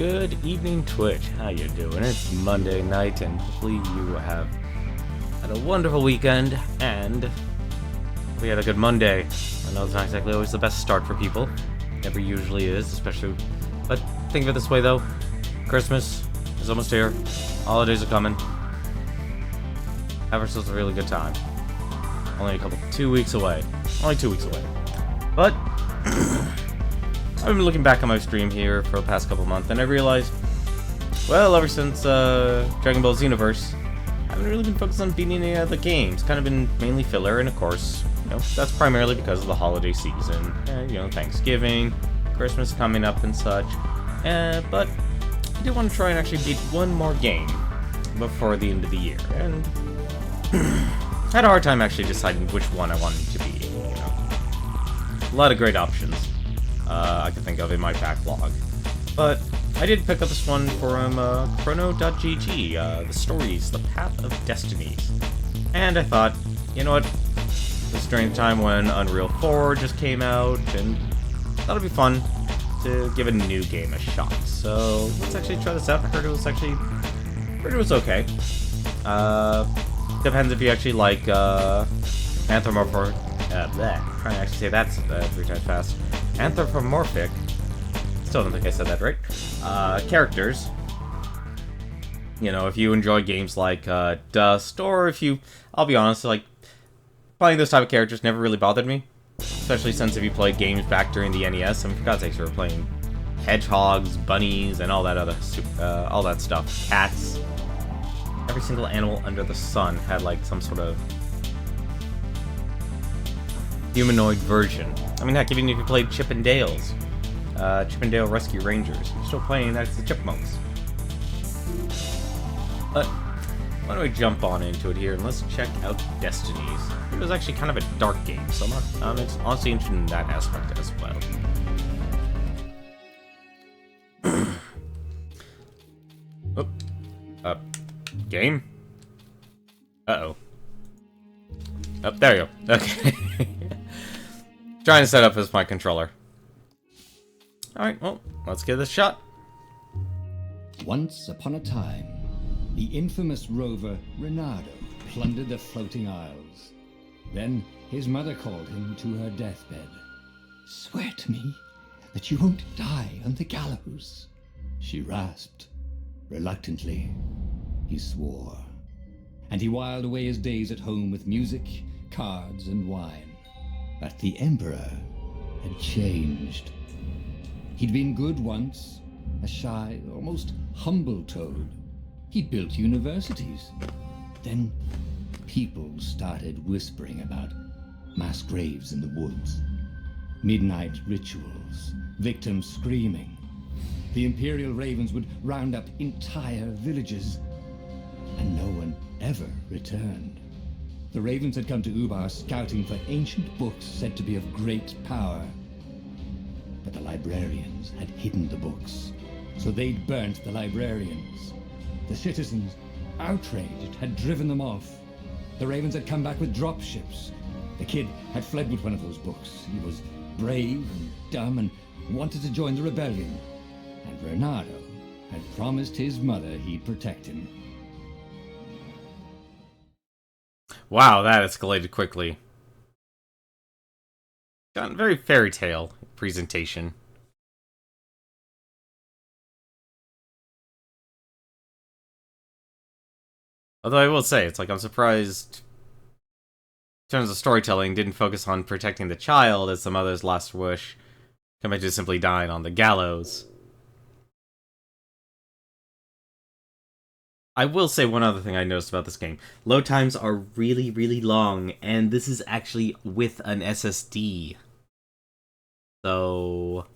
Good evening, Twitch. How you doing? It's Monday night, and hopefully you have had a wonderful weekend, and we had a good Monday. I know it's not exactly always the best start for people. Never usually is, especially... But think of it this way, though. Christmas is almost here. Holidays are coming. Have ourselves a really good time. Only 2 weeks away. Only 2 weeks away. But... I've been looking back on my stream here for the past couple months, and I realized, well, ever since Dragon Ball Xenoverse, I haven't really been focused on beating any of the games. Kind of been mainly filler, and of course, you know, that's primarily because of the holiday season. You know, Thanksgiving, Christmas coming up and such. But I did want to try and actually beat one more game before the end of the year, and I had a hard time actually deciding which one I wanted to be. You know, a lot of great options. I could think of in my backlog. But I did pick up this one from Chrono.gg, the stories, The Path of Destinies. And I thought, you know what, this is during the time when Unreal 4 just came out, and that'll be fun to give a new game a shot. So let's actually try this out. I heard it was okay. Depends if you actually like anthropomorphic. Trying to actually say that 3 times fast. Anthropomorphic. Still don't think I said that right. Characters. You know, if you enjoy games like Dust, or if you, I'll be honest, like playing those type of characters never really bothered me. Especially since if you played games back during the NES, I mean, for God's sakes, we were playing hedgehogs, bunnies, and all that other all that stuff. Cats. Every single animal under the sun had like some sort of humanoid version. I mean, heck, even if you played Chip and Dale's, Chip and Dale Rescue Rangers, you're still playing as the Chipmunks. But why don't we jump on into it here and let's check out Destinies. It was actually kind of a dark game, so I'm honestly interested in that aspect as well. Game? Uh-oh. Oh, there you go. Okay. Trying to set up as my controller. Alright, well, let's give this a shot. Once upon a time, the infamous rover Reynardo plundered the floating isles. Then his mother called him to her deathbed. "Swear to me that you won't die on the gallows," she rasped. Reluctantly, he swore. And he whiled away his days at home with music, cards, and wine. But the Emperor had changed. He'd been good once, a shy, almost humble toad. He'd built universities. Then people started whispering about mass graves in the woods, midnight rituals, victims screaming. The Imperial Ravens would round up entire villages, and no one ever returned. The Ravens had come to Ubar scouting for ancient books said to be of great power. But the librarians had hidden the books, so they'd burnt the librarians. The citizens, outraged, had driven them off. The Ravens had come back with dropships. The kid had fled with one of those books. He was brave and dumb and wanted to join the rebellion. And Reynardo had promised his mother he'd protect him. Wow, that escalated quickly. Got a very fairy tale presentation. Although I will say, it's like I'm surprised in terms of storytelling didn't focus on protecting the child as the mother's last wish compared to simply dying on the gallows. I will say one other thing I noticed about this game. Load times are really, really long, and this is actually with an SSD. So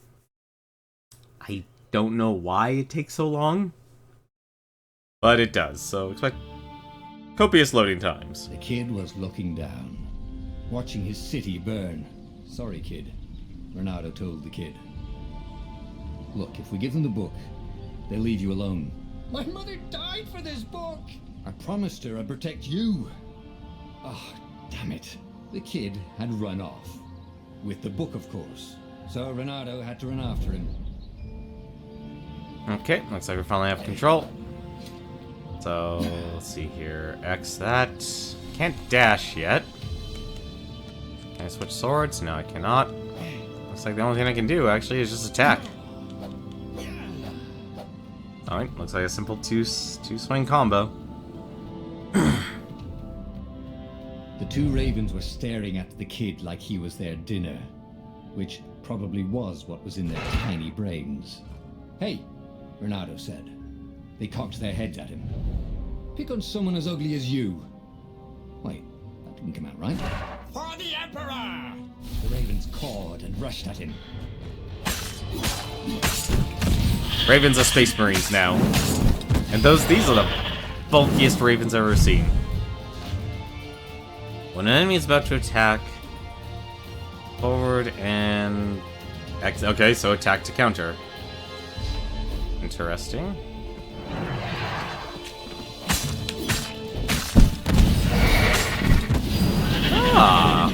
I don't know why it takes so long, but it does, so expect copious loading times. The kid was looking down, watching his city burn. "Sorry, kid," Reynardo told the kid. "Look, if we give them the book, they'll leave you alone." "My mother died for this book!" "I promised her I'd protect you." "Oh, damn it." The kid had run off. With the book, of course. So Reynardo had to run after him. Okay, looks like we finally have control. So, let's see here. X that. Can't dash yet. Can I switch swords? No, I cannot. Looks like the only thing I can do, actually, is just attack. Alright, looks like a simple two-swing combo. The two ravens were staring at the kid like he was their dinner, which probably was what was in their tiny brains. "Hey," Renato said. They cocked their heads at him. "Pick on someone as ugly as you." Wait, that didn't come out right. "For the Emperor!" The ravens cawed and rushed at him. Ravens are space marines now. And these are the bulkiest ravens I've ever seen. When an enemy is about to attack, forward and... Okay, so attack to counter. Interesting. Ah!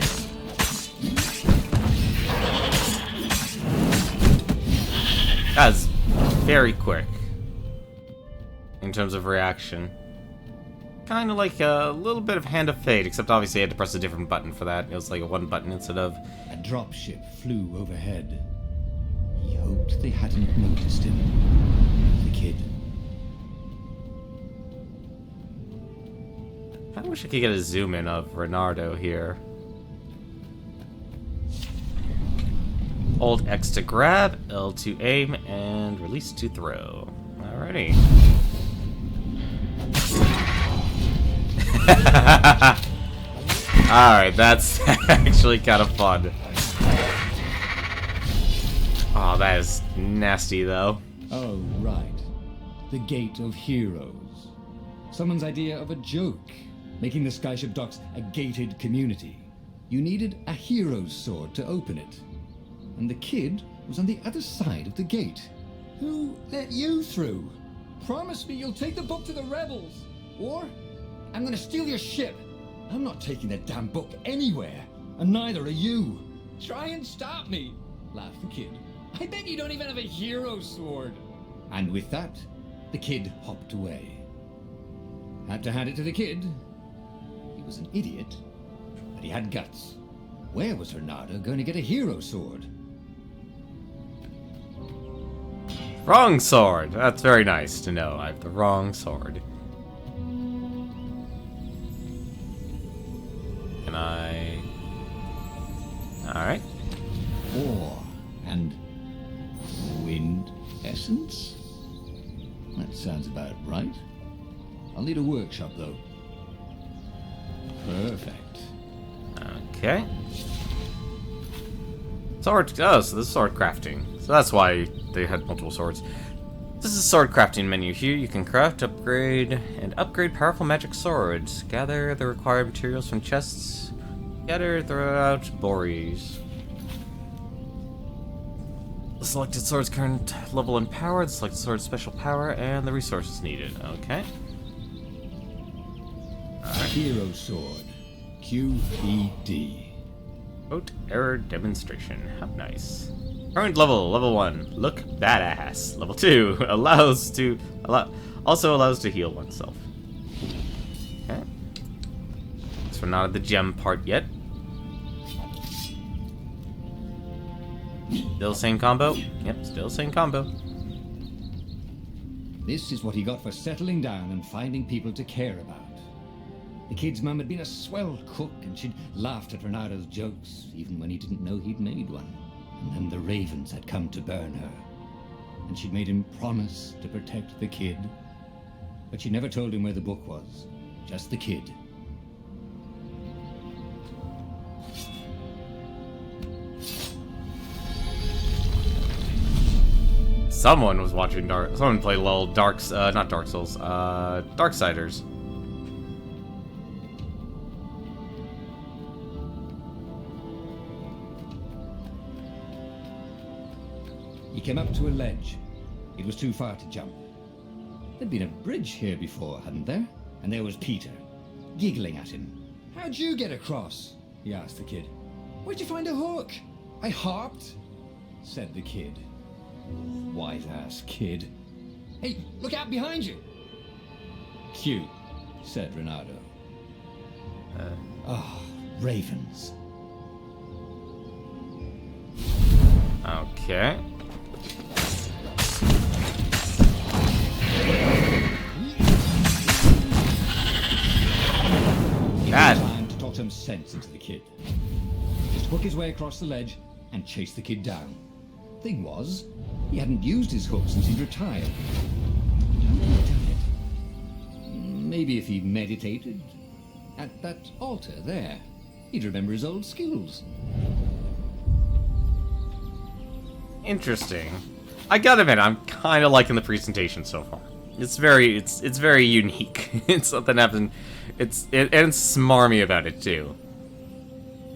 That's very quick in terms of reaction. Kind of like a little bit of Hand of Fate, except obviously I had to press a different button for that. It was like a one button instead of... A dropship flew overhead. He hoped they hadn't noticed him. The kid. I wish I could get a zoom in of Renardo here. Hold X to grab, L to aim, and release to throw. Alrighty. Alright, that's actually kind of fun. Oh, that is nasty, though. Oh, right. The Gate of Heroes. Someone's idea of a joke, making the Skyship Docks a gated community. You needed a hero's sword to open it. And the kid was on the other side of the gate. Who let you through? Promise me you'll take the book to the rebels, or I'm gonna steal your ship. I'm not taking that damn book anywhere, and neither are you. Try and stop me, laughed the kid. I bet you don't even have a hero's sword. And with that, the kid hopped away. Had to hand it to the kid. He was an idiot, but he had guts. Where was Hernada going to get a hero sword? Wrong sword! That's very nice to know. I have the wrong sword. Can I... Alright. Ore and wind essence? That sounds about right. I'll need a workshop, though. Perfect. Okay. Sword... Oh, so this is sword crafting. So that's why they had multiple swords. This is a sword crafting menu. Here you can craft, upgrade, and upgrade powerful magic swords. Gather the required materials from chests. Gather throughout Boreas. The selected sword's current level and power, the selected sword's special power, and the resources needed. Okay. Hero sword. QED. Quote error demonstration. How nice. Current level, level 1. Look badass. Level 2 also allows to heal oneself. Okay. So we're not at the gem part yet. Still same combo? Yep, still same combo. This is what he got for settling down and finding people to care about. The kid's mum had been a swell cook, and she'd laughed at Renado's jokes, even when he didn't know he'd made one. And then the ravens had come to burn her. And she'd made him promise to protect the kid. But she never told him where the book was. Just the kid. Someone was watching someone played a little not Dark Souls, Darksiders. He came up to a ledge. It was too far to jump. There'd been a bridge here before, hadn't there? And there was Peter, giggling at him. "How'd you get across?" he asked the kid. "Where'd you find a hook?" "I hopped," said the kid. White-ass kid. Hey, look out behind you! Cute, said Renato. Ravens. Okay. God. Time to talk some sense into the kid. Just hook his way across the ledge and chase the kid down. Thing was, he hadn't used his hook since he'd retired. How had he done it? Maybe if he meditated at that altar there, he'd remember his old skills. Interesting. I gotta admit, I'm kind of liking the presentation so far. It's very unique. It's something happened. And smarmy about it too.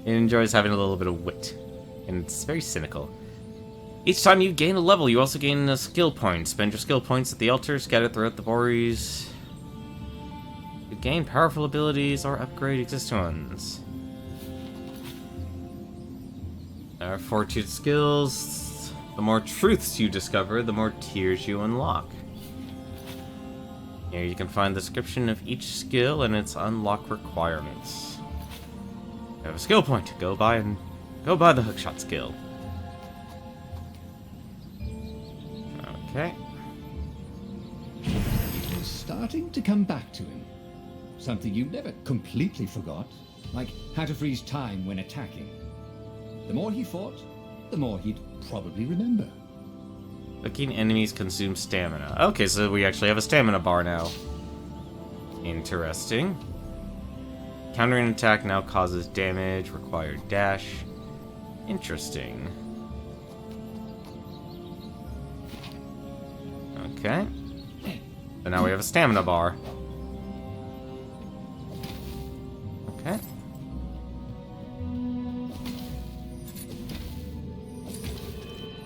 It enjoys having a little bit of wit, and it's very cynical. Each time you gain a level, you also gain a skill point. Spend your skill points at the altar, scattered throughout the borees. You gain powerful abilities or upgrade existing ones. There are fortitude skills. The more truths you discover, the more tiers you unlock. Here you can find the description of each skill and its unlock requirements. You have a skill point. Go buy the hookshot skill. Okay. It was starting to come back to him. Something you never completely forgot, like how to freeze time when attacking. The more he fought, the more he'd probably remember. Clicking enemies consume stamina. Okay, so we actually have a stamina bar now. Interesting. Countering an attack now causes damage. Required dash. Interesting. Okay. So now we have a stamina bar. Okay.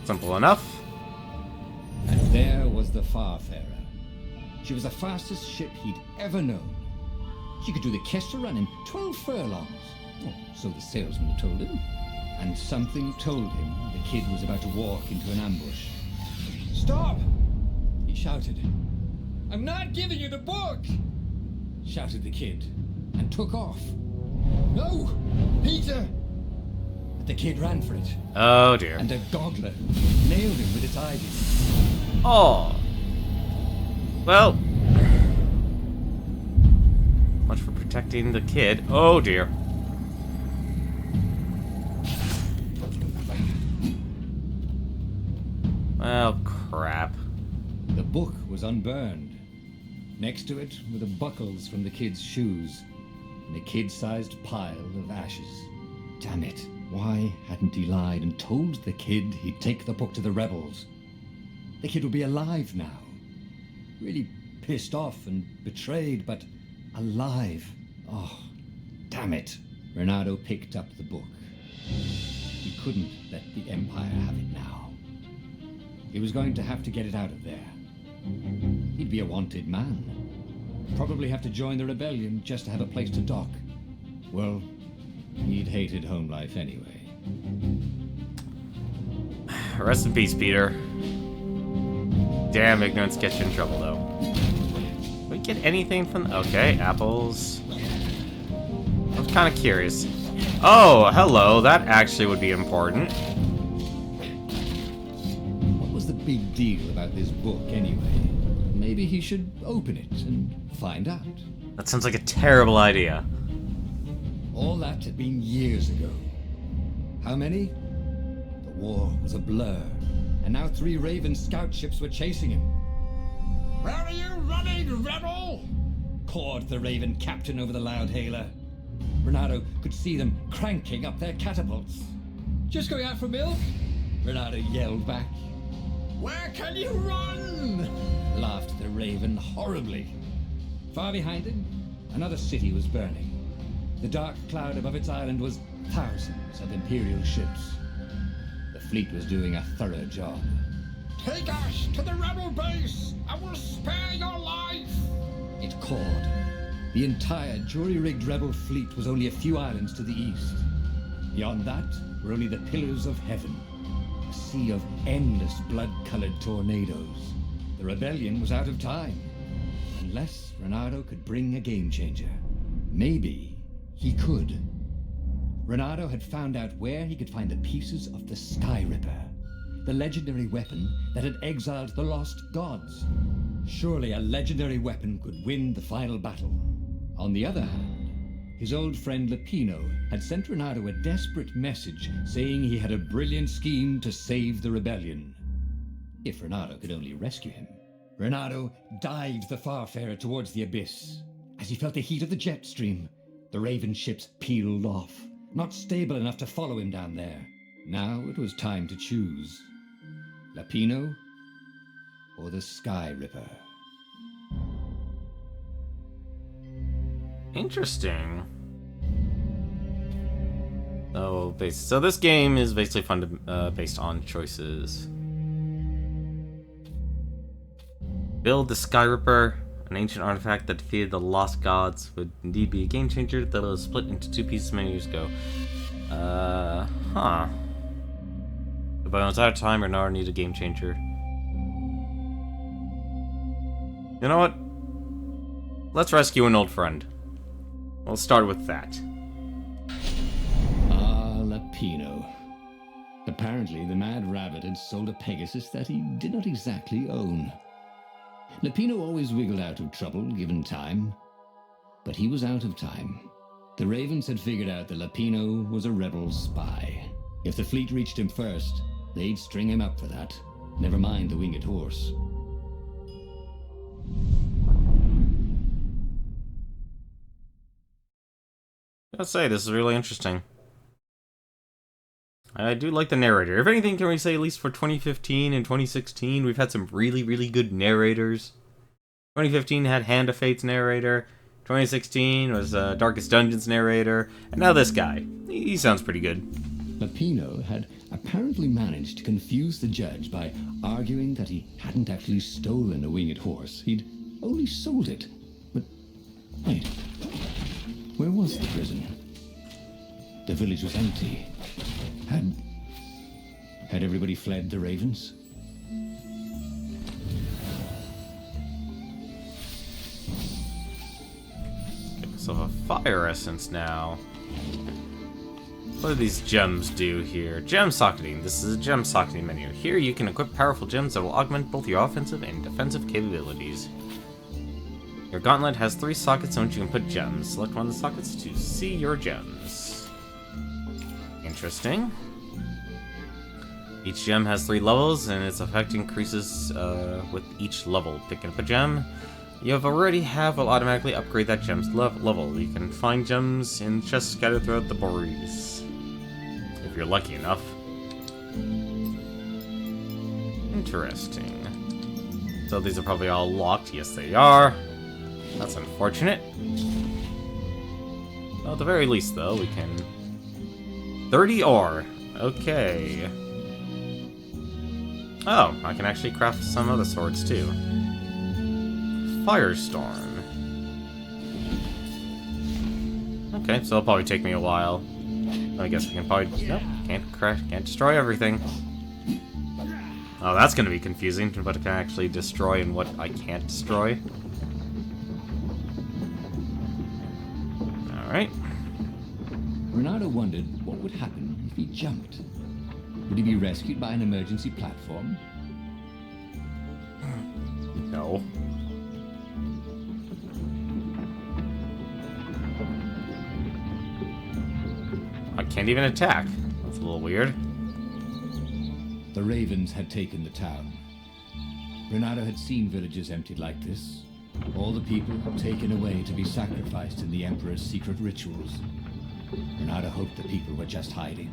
Simple enough. And there was the Farfarer. She was the fastest ship he'd ever known. She could do the Kester run in 12 furlongs. Oh, so the salesman had told him. And something told him the kid was about to walk into an ambush. "Stop!" he shouted. "I'm not giving you the book!" shouted the kid, and took off. "No! Peter!" But the kid ran for it. Oh dear. And a goggler nailed him with its ivy. Oh. Well. Much for protecting the kid. Oh dear. Well, crap. The book was unburned. Next to it were the buckles from the kid's shoes, and a kid-sized pile of ashes. Damn it. Why hadn't he lied and told the kid he'd take the book to the rebels? The kid would be alive now. Really pissed off and betrayed, but alive. Oh, damn it. Renato picked up the book. He couldn't let the Empire have it now. He was going to have to get it out of there. He'd be a wanted man. Probably have to join the rebellion just to have a place to dock. Well, he'd hated home life anyway. Rest in peace, Peter. Damn, ignorance gets you in trouble, though. Did we get anything from... Okay, apples. I was kind of curious. Oh, hello. That actually would be important. What was the big deal about this book, anyway? Maybe he should open it and find out. That sounds like a terrible idea. All that had been years ago. How many? The war was a blur, and now 3 Raven scout ships were chasing him. "Where are you running, rebel?" cawed the Raven captain over the loud hailer. Renato could see them cranking up their catapults. "Just going out for milk?" Renato yelled back. "Where can you run?" laughed the Raven horribly. Far behind him, another city was burning. The dark cloud above its island was thousands of Imperial ships. The fleet was doing a thorough job. "Take us to the rebel base! I will spare your life!" it called. The entire jury-rigged rebel fleet was only a few islands to the east. Beyond that were only the pillars of heaven, a sea of endless blood-colored tornadoes. The rebellion was out of time. Unless Reynardo could bring a game changer. Maybe he could. Reynardo had found out where he could find the pieces of the Sky Ripper, the legendary weapon that had exiled the lost gods. Surely a legendary weapon could win the final battle. On the other hand, his old friend Lapino had sent Reynardo a desperate message saying he had a brilliant scheme to save the rebellion. If Reynardo could only rescue him. Reynardo dived the Farfarer towards the abyss. As he felt the heat of the jet stream, the Raven ships peeled off, not stable enough to follow him down there. Now it was time to choose. Lapino or the Sky Ripper. Interesting. So this game is basically based on choices. Build the Sky Ripper, an ancient artifact that defeated the lost gods, would indeed be a game changer that was split into two pieces many years ago. But when I was out of time, Reynardo needed a game changer. You know what? Let's rescue an old friend. We'll start with that. Lapino. Apparently, the Mad Rabbit had sold a Pegasus that he did not exactly own. Lapino always wiggled out of trouble, given time. But he was out of time. The Ravens had figured out that Lapino was a rebel spy. If the fleet reached him first, they'd string him up for that. Never mind the winged horse. I'll say, this is really interesting. I do like the narrator. If anything, can we say at least for 2015 and 2016, we've had some really, really good narrators. 2015 had Hand of Fate's narrator. 2016 was Darkest Dungeon's narrator. And now this guy. He sounds pretty good. Lapino had apparently managed to confuse the judge by arguing that he hadn't actually stolen a winged horse. He'd only sold it. But wait, where was the prison? The village was empty. Had everybody fled the Ravens? Get myself a fire essence now. What do these gems do here? Gem socketing. This is a gem socketing menu. Here you can equip powerful gems that will augment both your offensive and defensive capabilities. Your gauntlet has 3 sockets on which you can put gems. Select one of the sockets to see your gems. Interesting. Each gem has 3 levels, and its effect increases with each level. Pick up a gem you already have will automatically upgrade that gem's level. You can find gems in chests scattered throughout the breeze, if you're lucky enough. Interesting. So these are probably all locked. Yes, they are. That's unfortunate. Well, at the very least, though, we can... 30 ore. Okay. Oh, I can actually craft some other swords, too. Firestorm. Okay, so it'll probably take me a while. I guess we can probably... Nope, can't destroy everything. Oh, that's gonna be confusing, what I can actually destroy and what I can't destroy. Alright. Reynardo wondered what would happen if he jumped. Would he be rescued by an emergency platform? No. I can't even attack. That's a little weird. The Ravens had taken the town. Reynardo had seen villages emptied like this. All the people taken away to be sacrificed in the Emperor's secret rituals. Reynardo hoped the people were just hiding.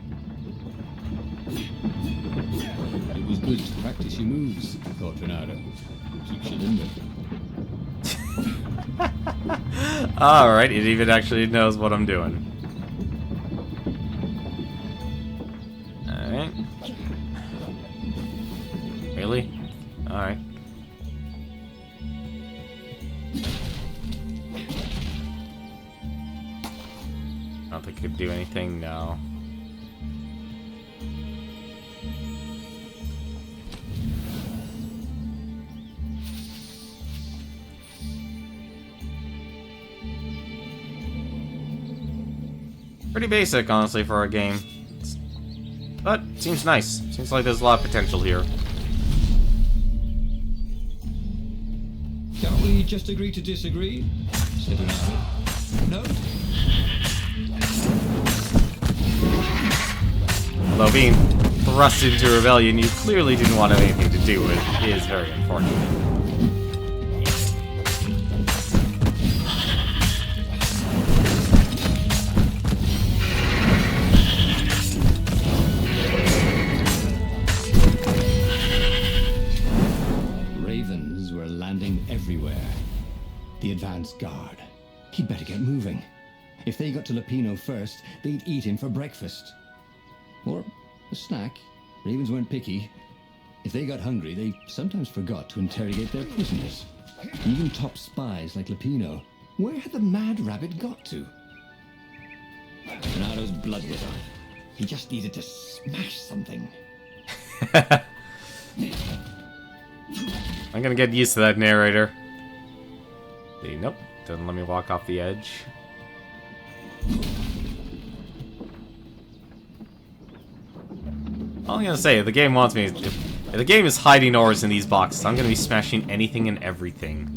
It was good to practice your moves, thought Reynardo. Keeps you limber. Alright, it even actually knows what I'm doing. Alright. Really? Alright. I don't think I could do anything now. Pretty basic, honestly, for a game. But, seems nice. Seems like there's a lot of potential here. Can't we just agree to disagree? Said Renato. No? Although being thrust into rebellion you clearly didn't want anything to do with is very unfortunate. Ravens were landing everywhere. The advance guard. He'd better get moving. If they got to Lupino first, they'd eat him for breakfast. Or a snack. Ravens weren't picky. If they got hungry, they sometimes forgot to interrogate their prisoners. Even top spies like Lupino. Where had the mad rabbit got to? Renato's blood was up. He just needed to smash something. I'm gonna get used to that narrator. See, nope, doesn't let me walk off the edge. All I'm gonna say, if the game wants me, if the game is hiding ores in these boxes, I'm gonna be smashing anything and everything.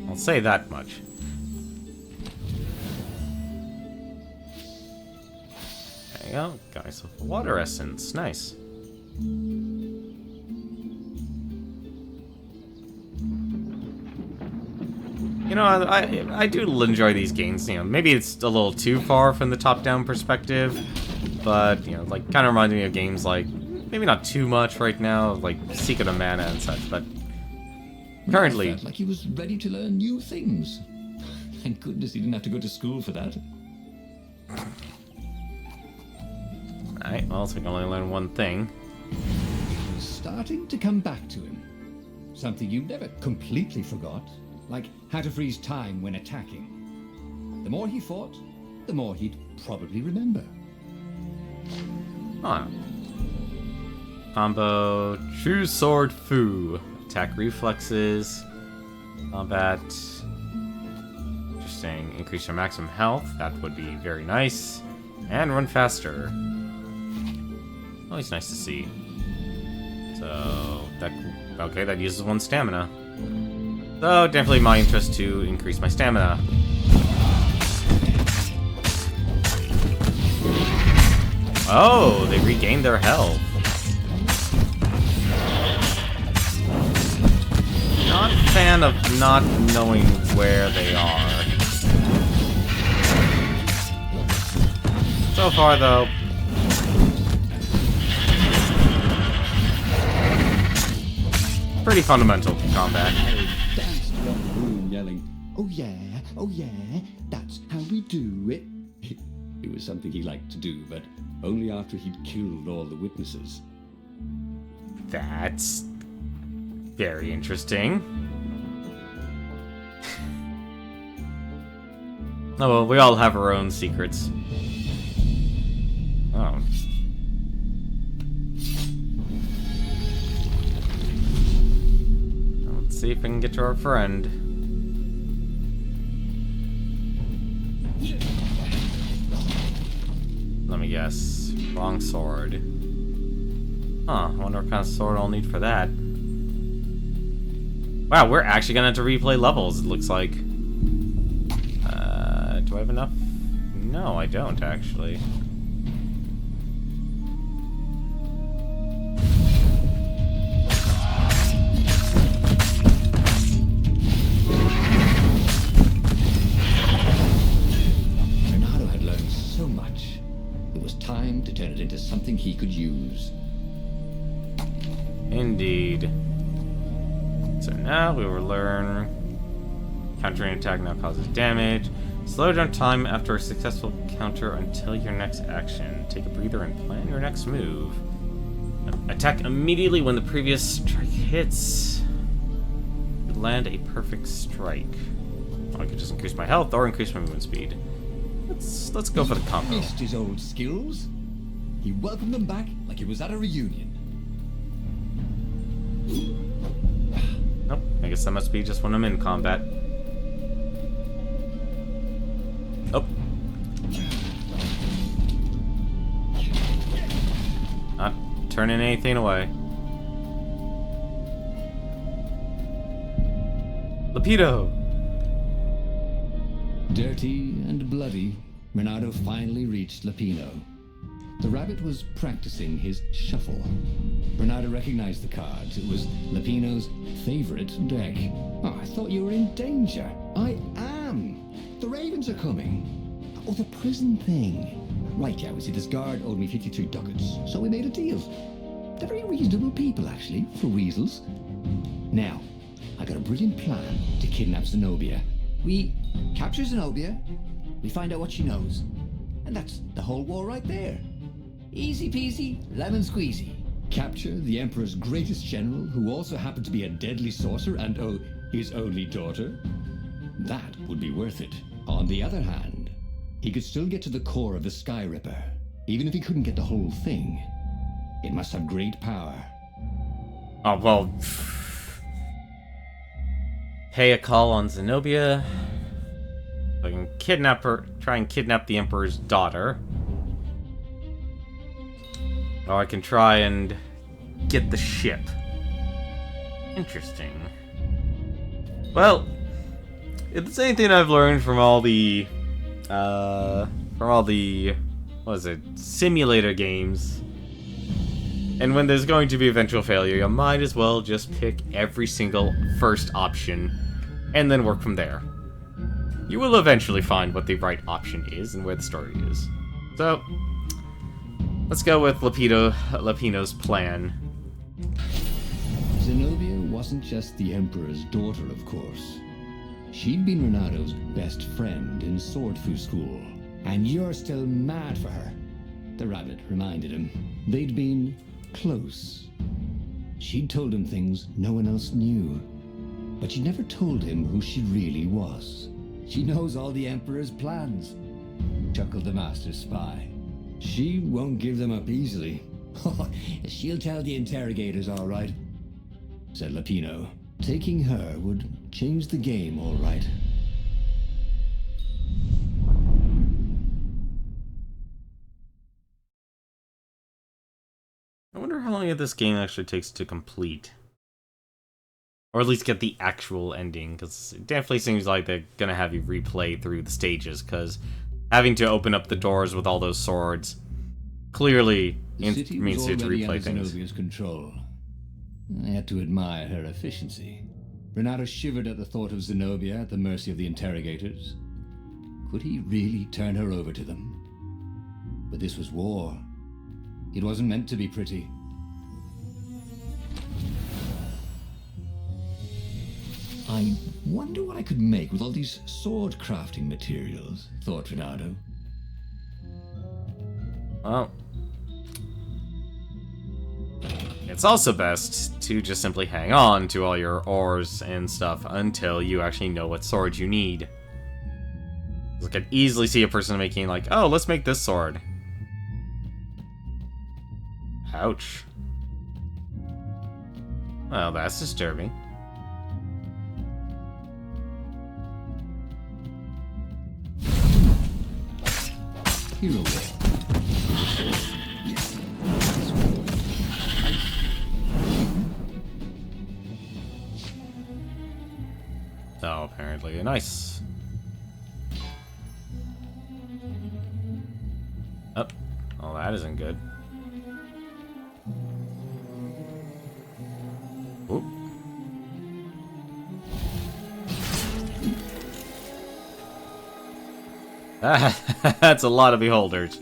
I'll say that much. There you go, guys with water essence, nice. You know, I do enjoy these games, you know, maybe it's a little too far from the top-down perspective, but, you know, like, kind of reminds me of games like, maybe not too much right now, like Secret of Mana and such, but currently... I felt like he was ready to learn new things. Thank goodness he didn't have to go to school for that. Alright, well, so we can only learn one thing. It was starting to come back to him. Something you never completely forgot. Like how to freeze time when attacking. The more he fought, the more he'd probably remember. Huh. Combo True Sword Fu. Attack reflexes. Combat. Interesting. Increase your maximum health. That would be very nice. And run faster. Always nice to see. So that okay, that uses one stamina. So definitely my interest to increase my stamina. Oh, they regained their health. Not a fan of not knowing where they are. So far, though. Pretty fundamental combat. Danced around the room yelling, oh yeah, that's how we do it. It was something he liked to do, but only after he'd killed all the witnesses. That's very interesting. Oh well, we all have our own secrets. Oh. Let's see if we can get to our friend. Let me guess. Wrong sword. Huh, I wonder what kind of sword I'll need for that. Wow, we're actually gonna have to replay levels, it looks like. Do I have enough? No, I don't, actually. Renato had learned so much. It was time to turn it into something he could use. Indeed. So now we will learn countering attack now causes damage. Slow down time after a successful counter until your next action. Take a breather and plan your next move. Attack immediately when the previous strike hits. Land a perfect strike. I could just increase my health or increase my movement speed. Let's go for the combo. He missed his old skills. He welcomed them back like it was at a reunion. guess that must be just when I'm in combat. Oh. Not turning anything away. Lapido! Dirty and bloody, Renato finally reached Lapino. The rabbit was practicing his shuffle. Renato recognized the cards. It was Lapino's favorite deck. Oh, I thought you were in danger. I am. The ravens are coming. Oh, the prison thing. Right, yeah, see, this guard owed me 53 ducats, so we made a deal. They're very reasonable people, actually, for weasels. Now, I got a brilliant plan to kidnap Zenobia. We capture Zenobia, we find out what she knows, and that's the whole war right there. Easy peasy, lemon squeezy. Capture the Emperor's greatest general, who also happened to be a deadly sorcerer and, oh, his only daughter? That would be worth it. On the other hand, he could still get to the core of the Sky Ripper, even if he couldn't get the whole thing. It must have great power. Oh, well... Pay a call on Zenobia. I can kidnap her, try and kidnap the Emperor's daughter. Or I can try and get the ship. Interesting. Well, if there's anything I've learned from all the, what is it, simulator games, and when there's going to be eventual failure, you might as well just pick every single first option, and then work from there. You will eventually find what the right option is and where the story is. So, let's go with Lapino's plan. Zenobia wasn't just the Emperor's daughter, of course. She'd been Renato's best friend in Swordfu school. And you're still mad for her, the rabbit reminded him. They'd been close. She'd told him things no one else knew. But she never told him who she really was. She knows all the Emperor's plans, chuckled the master spy. She won't give them up easily. She'll tell the interrogators, all right, said Lapino. Taking her would change the game, all right. I wonder how long this game actually takes to complete. Or at least get the actual ending, because it definitely seems like they're gonna have you replay through the stages, because having to open up the doors with all those swords clearly means you to replay things. Zenobia's control. I had to admire her efficiency. Renato shivered at the thought of Zenobia at the mercy of the interrogators. Could he really turn her over to them? But this was war. It wasn't meant to be pretty. I wonder what I could make with all these sword crafting materials, thought Renato. Well, it's also best to just simply hang on to all your ores and stuff until you actually know what sword you need. I could easily see a person making like, oh, let's make this sword. Ouch. Well, that's disturbing. Hero War. Oh, apparently. Nice. Oh, well, that isn't good. Oop. That's a lot of beholders.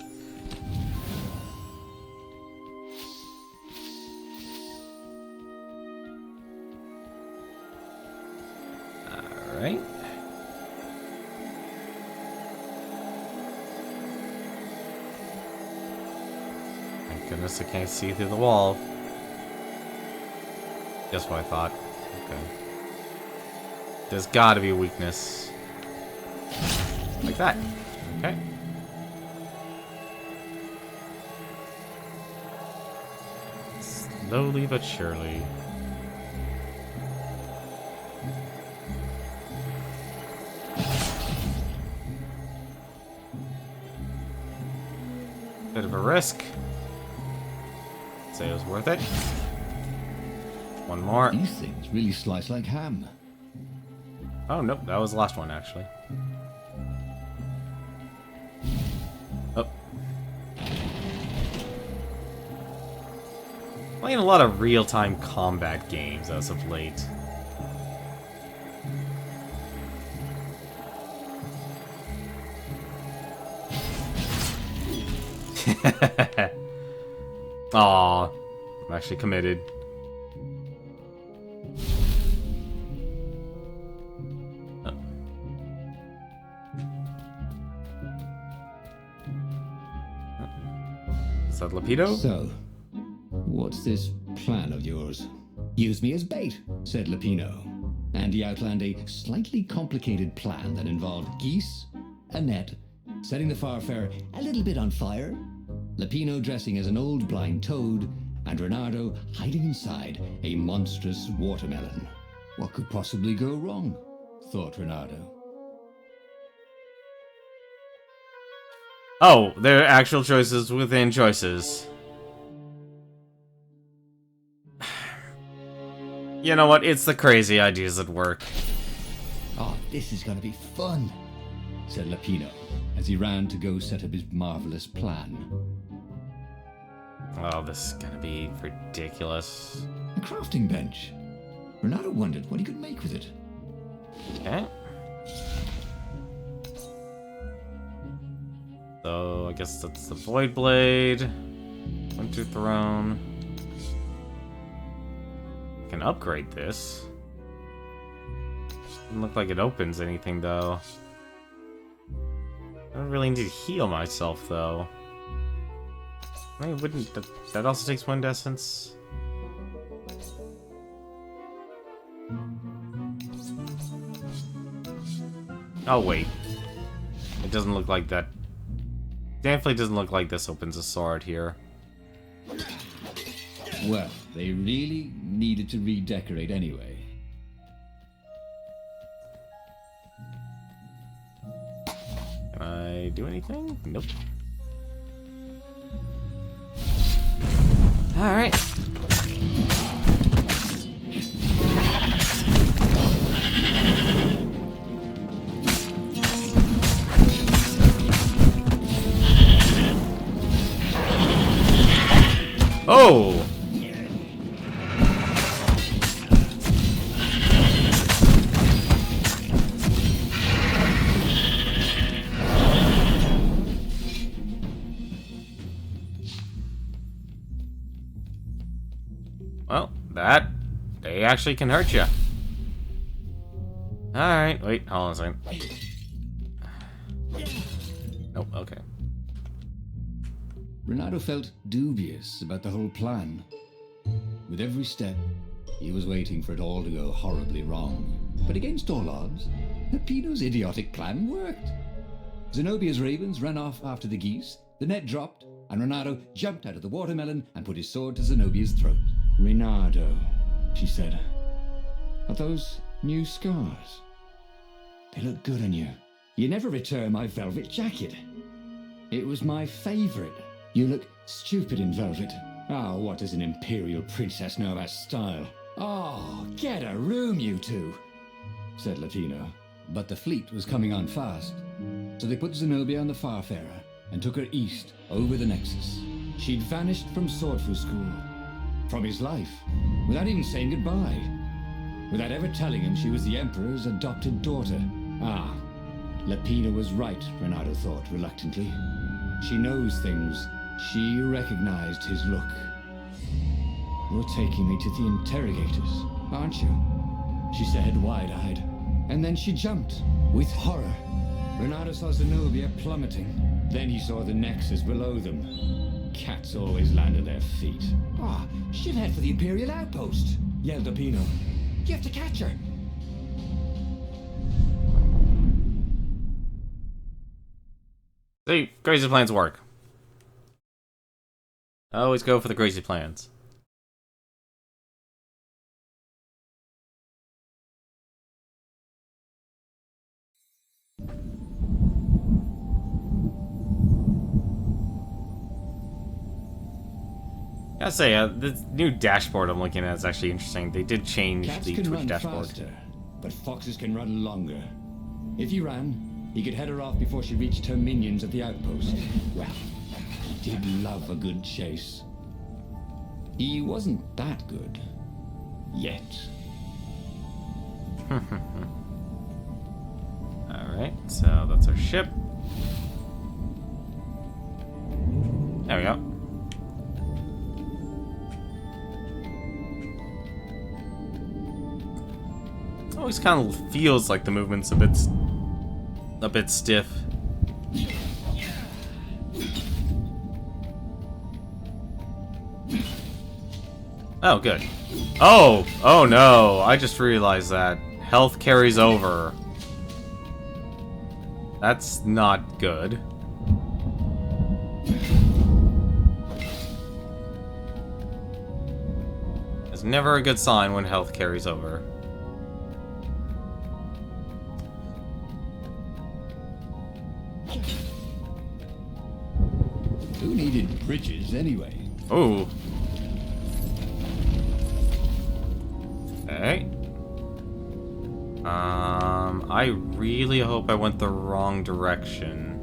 Alright. Thank goodness I can't see through the wall. That's what I thought. Okay. There's gotta be a weakness. Like that. Okay. Slowly but surely. bit of a risk. Say it was worth it. One more. These things really slice like ham. Oh, nope, that was the last one, actually. Oh. Playing a lot of real-time combat games as of late. Aw, I'm actually committed. Is that Lapido? So, what's this plan of yours? Use me as bait, said Lapino. And he outlined a slightly complicated plan that involved geese, a net, setting the Farfarer a little bit on fire, Lapino dressing as an old blind toad, and Renato hiding inside a monstrous watermelon. What could possibly go wrong? Thought Renato. Oh, there are actual choices within choices. You know what? It's the crazy ideas that work. Oh, this is gonna be fun, said Lapino as he ran to go set up his marvelous plan. Oh, this is gonna be ridiculous. A crafting bench. Renato wondered what he could make with it. Okay. So, I guess that's the Void Blade. Winter Throne. I can upgrade this. Doesn't look like it opens anything, though. I don't really need to heal myself, though. I mean, wouldn't... That also takes Wind Essence. Oh, wait. It doesn't look like that. Definitely doesn't look like this opens a sword here. Well, they really needed to redecorate anyway. Can I do anything? Nope. Alright. Oh! Well, they actually can hurt you. Alright, wait, hold on a second. Nope, okay. Renato felt dubious about the whole plan. With every step, he was waiting for it all to go horribly wrong. But against all odds, Peppino's idiotic plan worked. Zenobia's ravens ran off after the geese, the net dropped, and Renato jumped out of the watermelon and put his sword to Zenobia's throat. Renato, she said, are those new scars? They look good on you. You never returned my velvet jacket. It was my favorite. You look stupid in velvet. Oh, what does an imperial princess know about style? Oh, get a room, you two, said Latino. But the fleet was coming on fast, so they put Zenobia on the Farfarer and took her east over the Nexus. She'd vanished from Swordfu School, from his life, without even saying goodbye, without ever telling him she was the Emperor's adopted daughter. Ah, Lapina was right, Renato thought reluctantly. She knows things. She recognized his look. You're taking me to the interrogators, aren't you? She said, wide-eyed. And then she jumped, with horror. Renato saw Zenobia plummeting. Then he saw the Nexus below them. Cats always land at their feet. Ah, she'll head for the Imperial outpost, yelled Apino. You have to catch her. See, crazy plans work. Always go for the crazy plans. Gotta say, the new dashboard I'm looking at is actually interesting. They did change Cats the can Twitch run dashboard. faster, but foxes can run longer. If he ran, he could head her off before she reached her minions at the outpost. Well, he did love a good chase. He wasn't that good. Yet. Alright, so that's our ship. There we go. Always kind of feels like the movement's a bit stiff. Oh, good. Oh no, I just realized that. Health carries over. That's not good. It's never a good sign when health carries over. Who needed bridges anyway? Ooh. Okay. I really hope I went the wrong direction.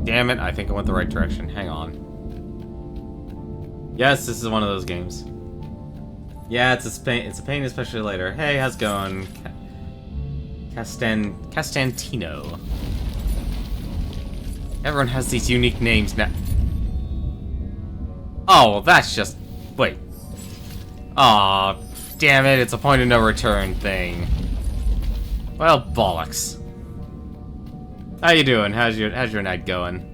Damn it, I think I went the right direction. Hang on. Yes, this is one of those games. Yeah, it's a pain, especially later. Hey, how's it going? Castantino. Everyone has these unique names now. Oh, well, that's just... Wait. Aw, damn it, it's a point of no return thing. Well, bollocks. How you doing? How's your night going?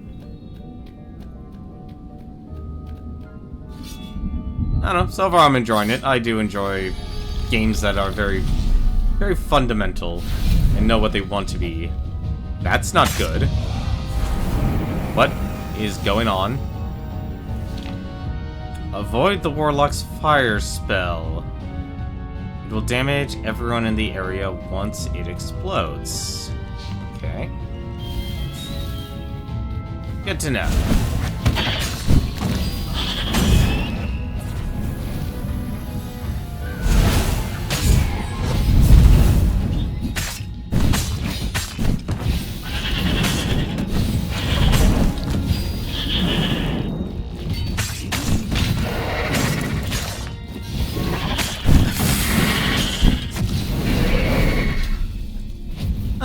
I don't know, so far I'm enjoying it. I do enjoy games that are very, very fundamental and know what they want to be. That's not good. What is going on? Avoid the Warlock's fire spell. It will damage everyone in the area once it explodes. Okay. Good to know.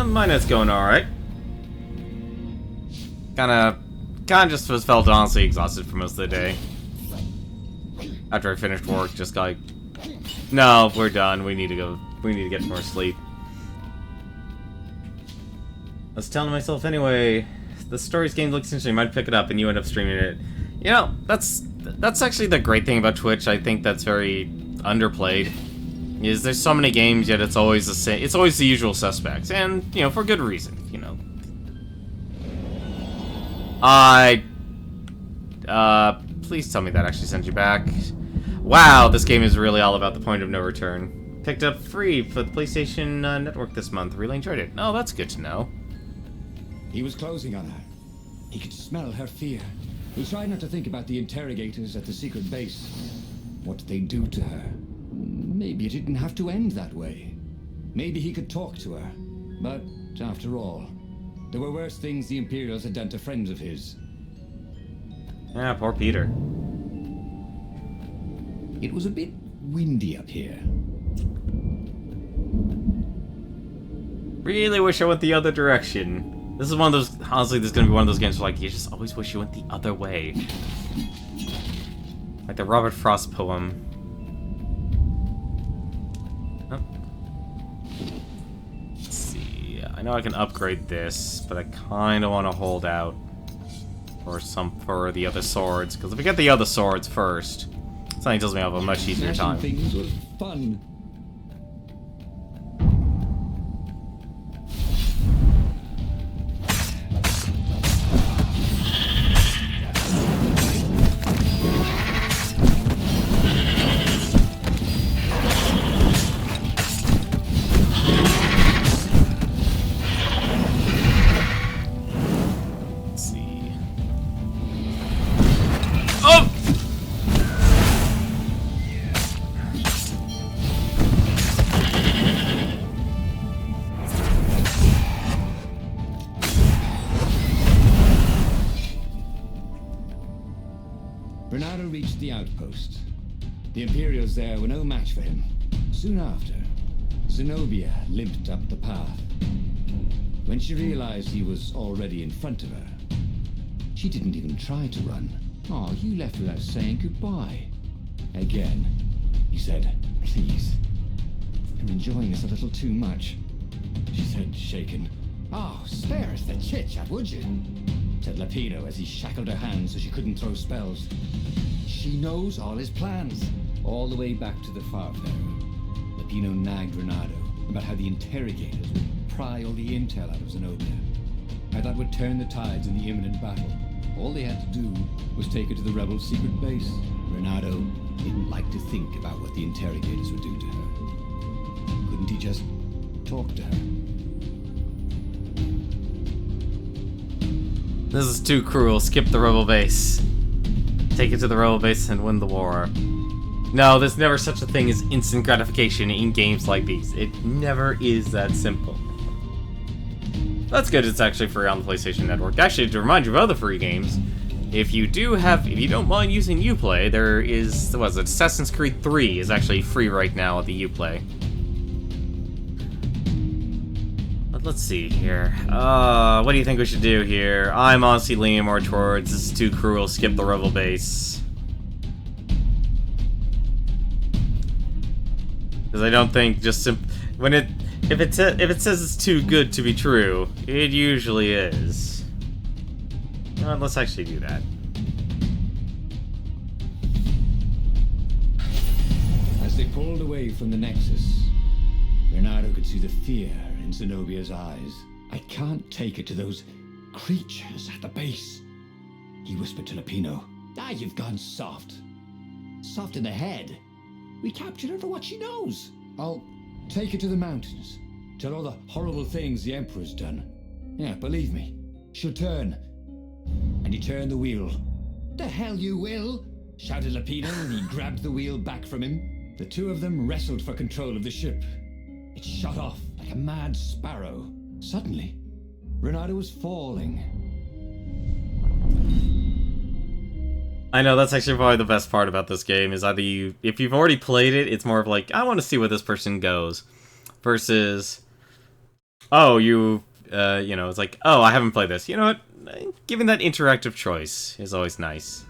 Mine is going alright. Kinda just felt honestly exhausted for most of the day. After I finished work, just like, no, we're done. We need to go. We need to get more sleep. I was telling myself anyway, the stories game looks interesting. Might pick it up, and you end up streaming it. You know, that's actually the great thing about Twitch. I think that's very underplayed. Is there's so many games, yet it's always the same. It's always the usual suspects, and you know, for good reason. You know, please tell me that actually sent you back. Wow, this game is really all about the point of no return. Picked up free for the PlayStation Network this month. Really enjoyed it. Oh, that's good to know. He was closing on her. He could smell her fear. He tried not to think about the interrogators at the secret base. What did they do to her? Maybe it didn't have to end that way. Maybe he could talk to her. But, after all, there were worse things the Imperials had done to friends of his. Ah, poor Peter. It was a bit windy up here. Really wish I went the other direction. This is one of those, honestly, this is going to be one of those games where, like, you just always wish you went the other way. Like the Robert Frost poem. Let's see. I know I can upgrade this, but I kind of want to hold out for the other swords, because if I get the other swords first, something tells me I'll have a much easier time. Things was fun. Renato reached the outpost. The Imperials there were no match for him. Soon after, Zenobia limped up the path. When she realized he was already in front of her, she didn't even try to run. Oh, you left without saying goodbye. Again, he said, please. I'm enjoying this a little too much. She said, shaken. Oh, spare us the chit-chat, would you? Said Lapino as he shackled her hands so she couldn't throw spells. She knows all his plans. All the way back to the Farfarer, Lapino nagged Renato about how the interrogators would pry all the intel out of Zenobia. How that would turn the tides in the imminent battle. All they had to do was take her to the rebel secret base. Renato didn't like to think about what the interrogators would do to her. Couldn't he just talk to her? This is too cruel. Skip the rebel base. Take it to the rebel base and win the war. No, there's never such a thing as instant gratification in games like these. It never is that simple. That's good, it's actually free on the PlayStation Network. Actually, to remind you of other free games, if you don't mind using Uplay, there is, what is it, Assassin's Creed 3 is actually free right now at the Uplay. But let's see here. What do you think we should do here? I'm honestly leaning more towards, this is too cruel, skip the rebel base. Because I don't think just if it says it's too good to be true, it usually is. Let's actually do that. As they pulled away from the Nexus, Renato could see the fear in Zenobia's eyes. I can't take her to those creatures at the base, he whispered to Lapino. Ah, you've gone soft. Soft in the head. We captured her for what she knows. I'll take her to the mountains. Tell all the horrible things the Emperor's done. Yeah, believe me, she'll turn. And he turned the wheel. The hell you will, shouted Lapino, and he grabbed the wheel back from him. The two of them wrestled for control of the ship. It shot off like a mad sparrow. Suddenly, Renato was falling. I know, that's actually probably the best part about this game, is either if you've already played it, it's more of like, I want to see where this person goes, versus, oh, it's like, oh, I haven't played this. You know what? Giving that interactive choice is always nice.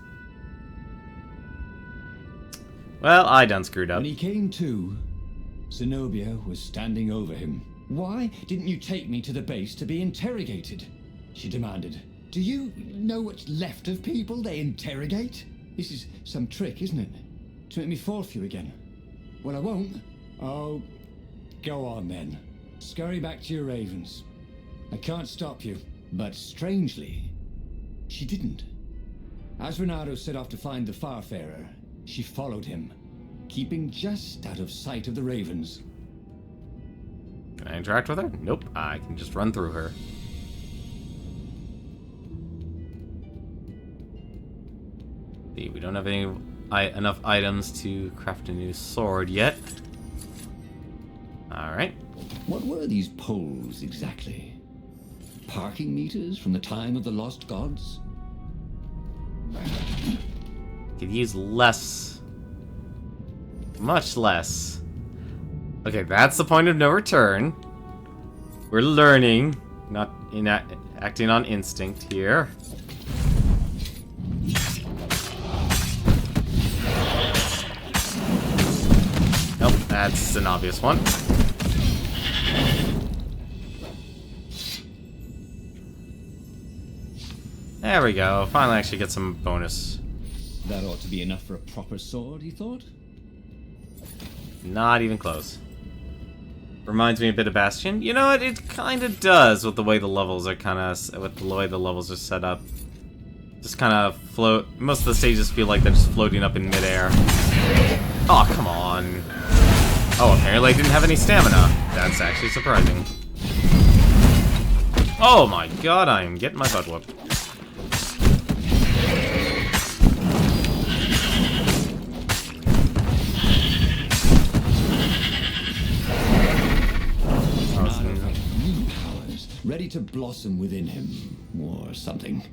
Well, I done screwed up. When he came to, Zenobia was standing over him. Why didn't you take me to the base to be interrogated? She demanded. Do you know what's left of people they interrogate? This is some trick, isn't it? To make me fall for you again. Well, I won't. Oh, go on then. Scurry back to your ravens. I can't stop you. But strangely, she didn't. As Renato set off to find the Farfarer, she followed him, keeping just out of sight of the ravens. Can I interact with her? Nope, I can just run through her. We don't have enough items to craft a new sword yet. Alright. What were these poles exactly? Parking meters from the time of the lost gods? Could use less. Much less. Okay, that's the point of no return. We're learning, not acting on instinct here. Nope, that's an obvious one. There we go. Finally actually get some bonus. That ought to be enough for a proper sword, he thought. Not even close. Reminds me a bit of Bastion. You know what? It kind of does with the way the levels are set up. Just kind of float. Most of the stages feel like they're just floating up in midair. Oh, come on. Oh, apparently I didn't have any stamina. That's actually surprising. Oh my god, I am getting my butt whooped. New powers ready to blossom within him, or something.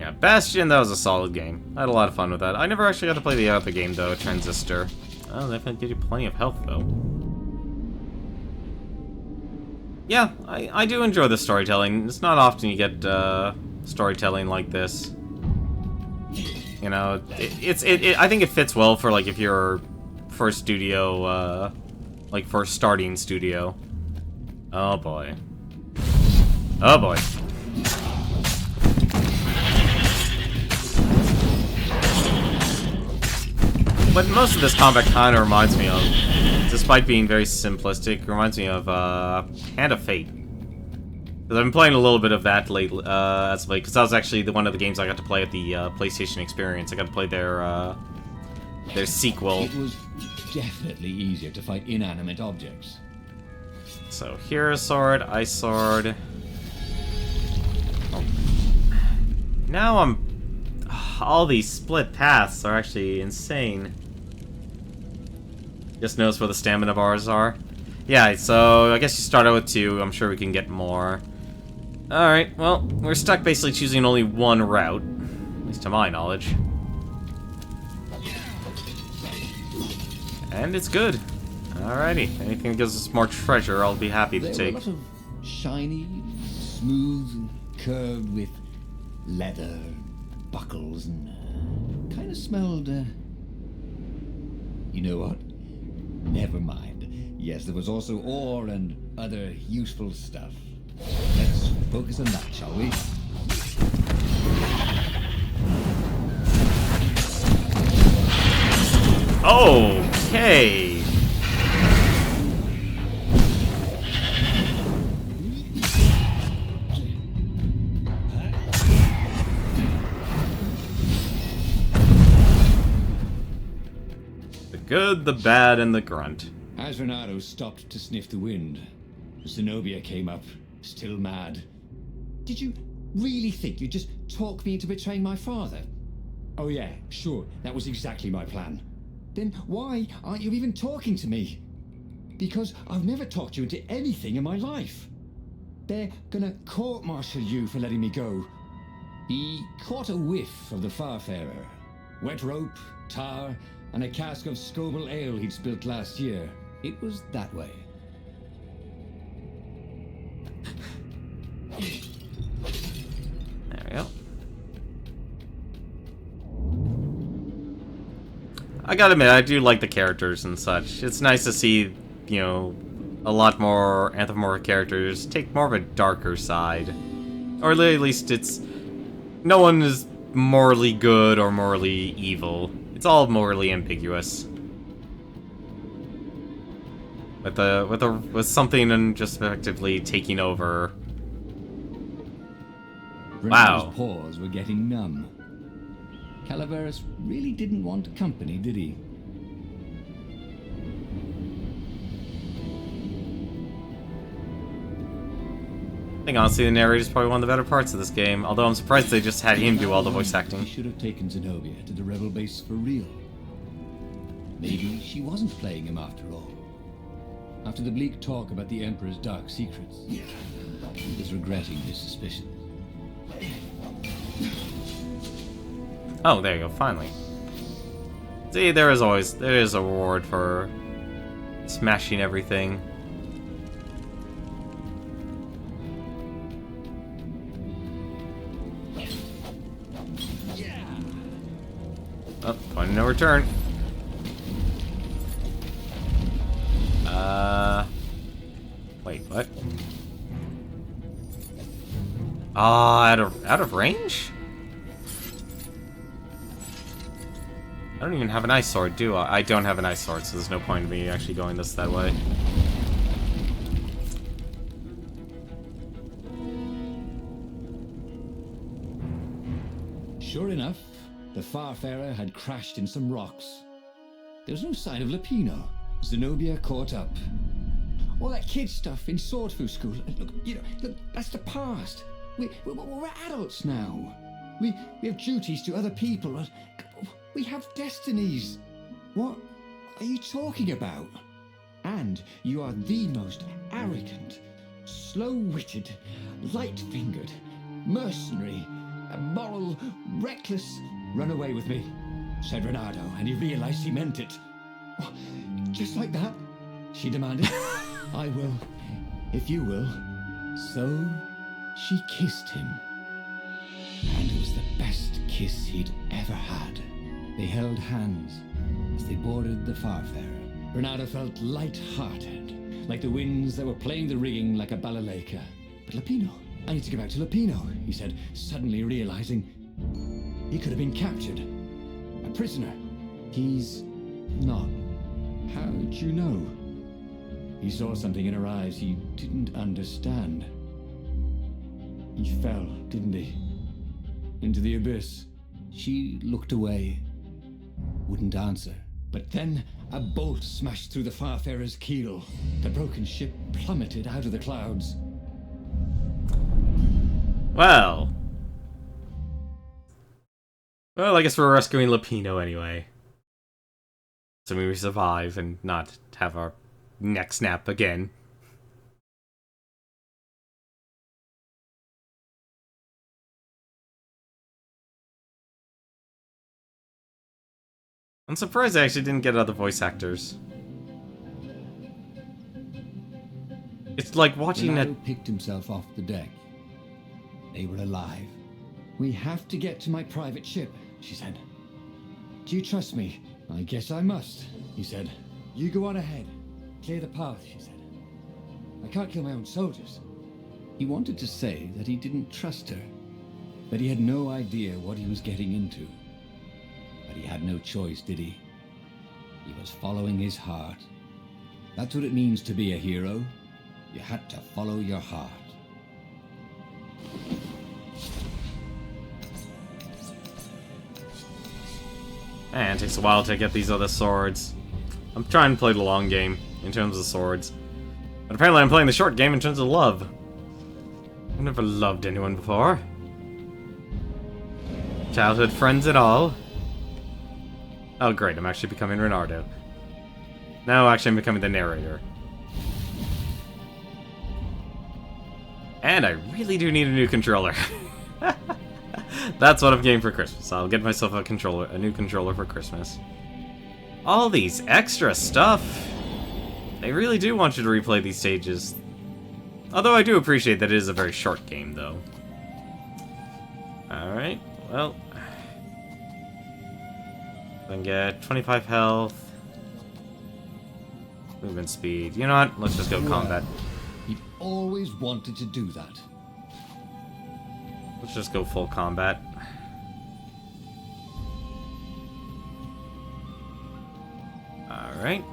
Yeah, Bastion, that was a solid game. I had a lot of fun with that. I never actually got to play the other game, though, Transistor. Oh, they definitely give you plenty of health, though. Yeah, I do enjoy the storytelling. It's not often you get storytelling like this. You know, I think it fits well for, like, if you're first studio, like, first starting studio. Oh, boy. Oh, boy. But most of this combat kind of reminds me of, despite being very simplistic, reminds me of Hand of Fate. Because I've been playing a little bit of that lately, as of late, because that was actually one of the games I got to play at the PlayStation Experience. I got to play their sequel. It was definitely easier to fight inanimate objects. So, Hero Sword, Ice Sword. Oh. Now all these split paths are actually insane. Just notice where the stamina bars are. Yeah, so I guess you start out with 2. I'm sure we can get more. Alright, well, we're stuck basically choosing only one route. At least to my knowledge. And it's good. Alrighty, anything that gives us more treasure, I'll be happy to take. They were a lot of shiny, smooth, curved with leather, buckles, and kind of smelled, you know what? Never mind. Yes, there was also ore and other useful stuff. Let's focus on that, shall we? Okay. The good, the bad, and the grunt. As Renato stopped to sniff the wind, Zenobia came up, still mad. Did you really think you'd just talk me into betraying my father? Oh yeah, sure, that was exactly my plan. Then why aren't you even talking to me? Because I've never talked you into anything in my life. They're gonna court-martial you for letting me go. He caught a whiff of the Farfarer. Wet rope, tar, and a cask of Scobel ale he'd spilt last year. It was that way. There we go. I gotta admit, I do like the characters and such. It's nice to see, you know, a lot more anthropomorphic characters take more of a darker side. Or at least it's... no one is morally good or morally evil. It's all morally ambiguous. With something and just effectively taking over. Wow. Renato's paws were getting numb. Calaveras really didn't want company, did he? I think honestly the narrator is probably one of the better parts of this game, although I'm surprised they just had him do all the voice acting. He should have taken Zenobia to the rebel base for real. Maybe she wasn't playing him after all. After the bleak talk about the Emperor's dark secrets, he was regretting his suspicion. Oh, there you go, finally. See, there is a reward for smashing everything. Oh, point of no return. Wait, what? Out of range? I don't even have an ice sword, do I? I don't have an ice sword, so there's no point in me actually going that way. Sure enough, the Farfarer had crashed in some rocks. There was no sign of Lapino. Zenobia caught up. All that kid stuff in Swordfu school. Look, that's the past. We're adults now. We have duties to other people. We have destinies. What are you talking about? And you are the most arrogant, slow-witted, light-fingered, mercenary, immoral, reckless. Run away with me, said Renato, and he realized he meant it. "What, just like that?" she demanded. "I will, if you will." So she kissed him. And it was the best kiss he'd ever had. They held hands as they boarded the Farfarer. Renato felt light-hearted, like the winds that were playing the rigging like a balalaika. "But Lupino, I need to get back to Lupino," he said, suddenly realizing he could have been captured. A prisoner. "He's not. How'd you know?" He saw something in her eyes he didn't understand. He fell, didn't he? Into the abyss. She looked away, wouldn't answer. But then a bolt smashed through the Farfarer's keel. The broken ship plummeted out of the clouds. Well, I guess we're rescuing Lupino anyway. Assuming we survive and not have our neck snap again. I'm surprised I actually didn't get other voice actors. It's like watching Renato picked himself off the deck. They were alive. "We have to get to my private ship," she said. "Do you trust me?" "I guess I must," he said. "You go on ahead. Clear the path," she said. "I can't kill my own soldiers." He wanted to say that he didn't trust her, that he had no idea what he was getting into. But he had no choice, did he? He was following his heart. That's what it means to be a hero. You had to follow your heart. Man, it takes a while to get these other swords. I'm trying to play the long game in terms of swords. But apparently I'm playing the short game in terms of love. I've never loved anyone before. Childhood friends and all. Oh great, I'm actually becoming Renardo. No, actually I'm becoming the narrator. And I really do need a new controller. That's what I'm getting for Christmas. I'll get myself a new controller for Christmas. All these extra stuff. They really do want you to replay these stages. Although I do appreciate that it is a very short game, though. Alright, well. I can get 25 health. Movement speed. You know what? Let's just go combat. He'd always wanted to do that. Let's just go full combat. Alright.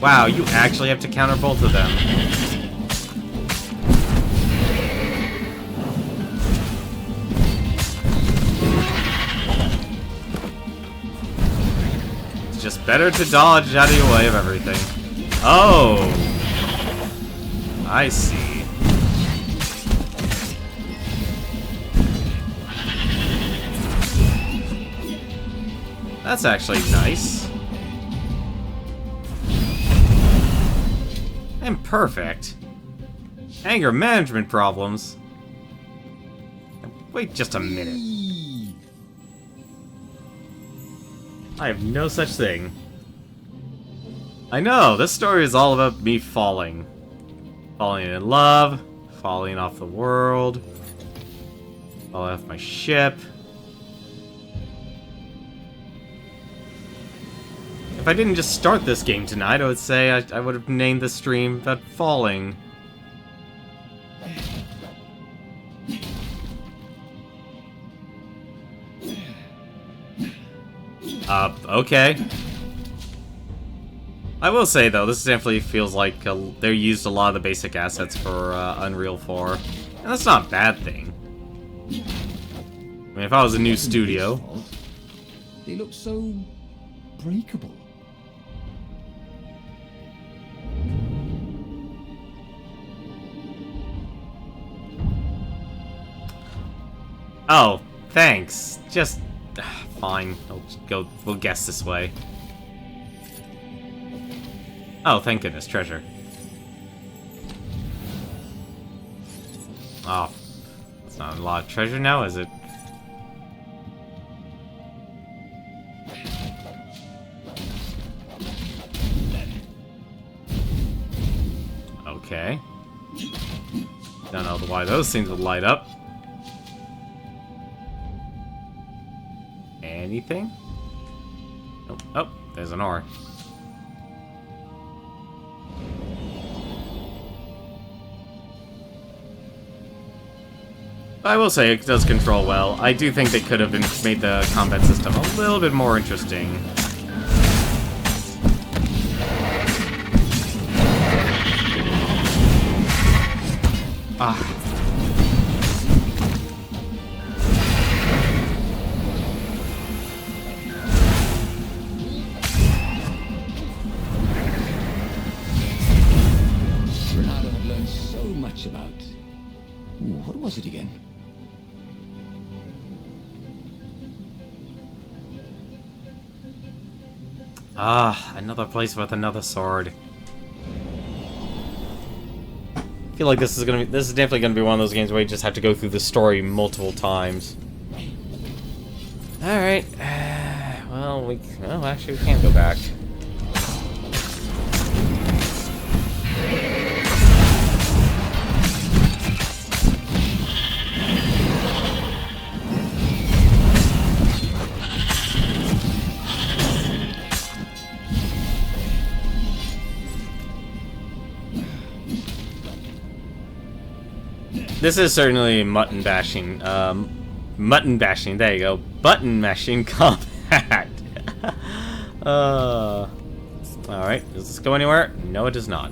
Wow, you actually have to counter both of them. It's just better to dodge out of your way of everything. Oh! I see. That's actually nice. And perfect. Anger management problems. Wait just a minute. I have no such thing. I know, this story is all about me falling. Falling in love, falling off the world, falling off my ship. If I didn't just start this game tonight, I would say I would have named the stream that Falling. Okay. I will say, though, this definitely feels like they used a lot of the basic assets for Unreal 4. And that's not a bad thing. I mean, if I was a new studio... They look so... breakable. Oh, thanks. Just... fine. We'll guess this way. Oh, thank goodness, treasure. Oh, it's not a lot of treasure now, is it? Okay. Don't know why those things would light up. Anything? Nope. Oh, there's an ore. I will say it does control well. I do think they could have made the combat system a little bit more interesting. Ah. Renado had learned so much about... Ooh, what was it again? Ah, another place with another sword. I feel like this is definitely gonna be one of those games where you just have to go through the story multiple times. Alright. Well, actually we can't go back. This is certainly mutton bashing. Mutton bashing. There you go. Button mashing combat. All right. Does this go anywhere? No, it does not.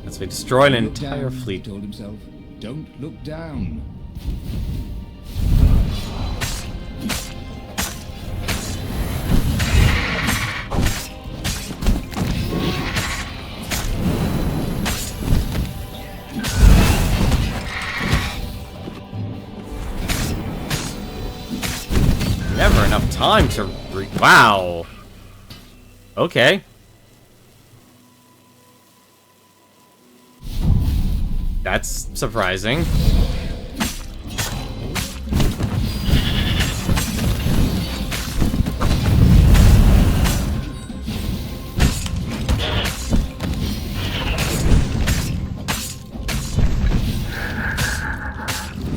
As we destroy an entire fleet. He told himself. Don't look down. Never enough time to wow. Okay. That's surprising.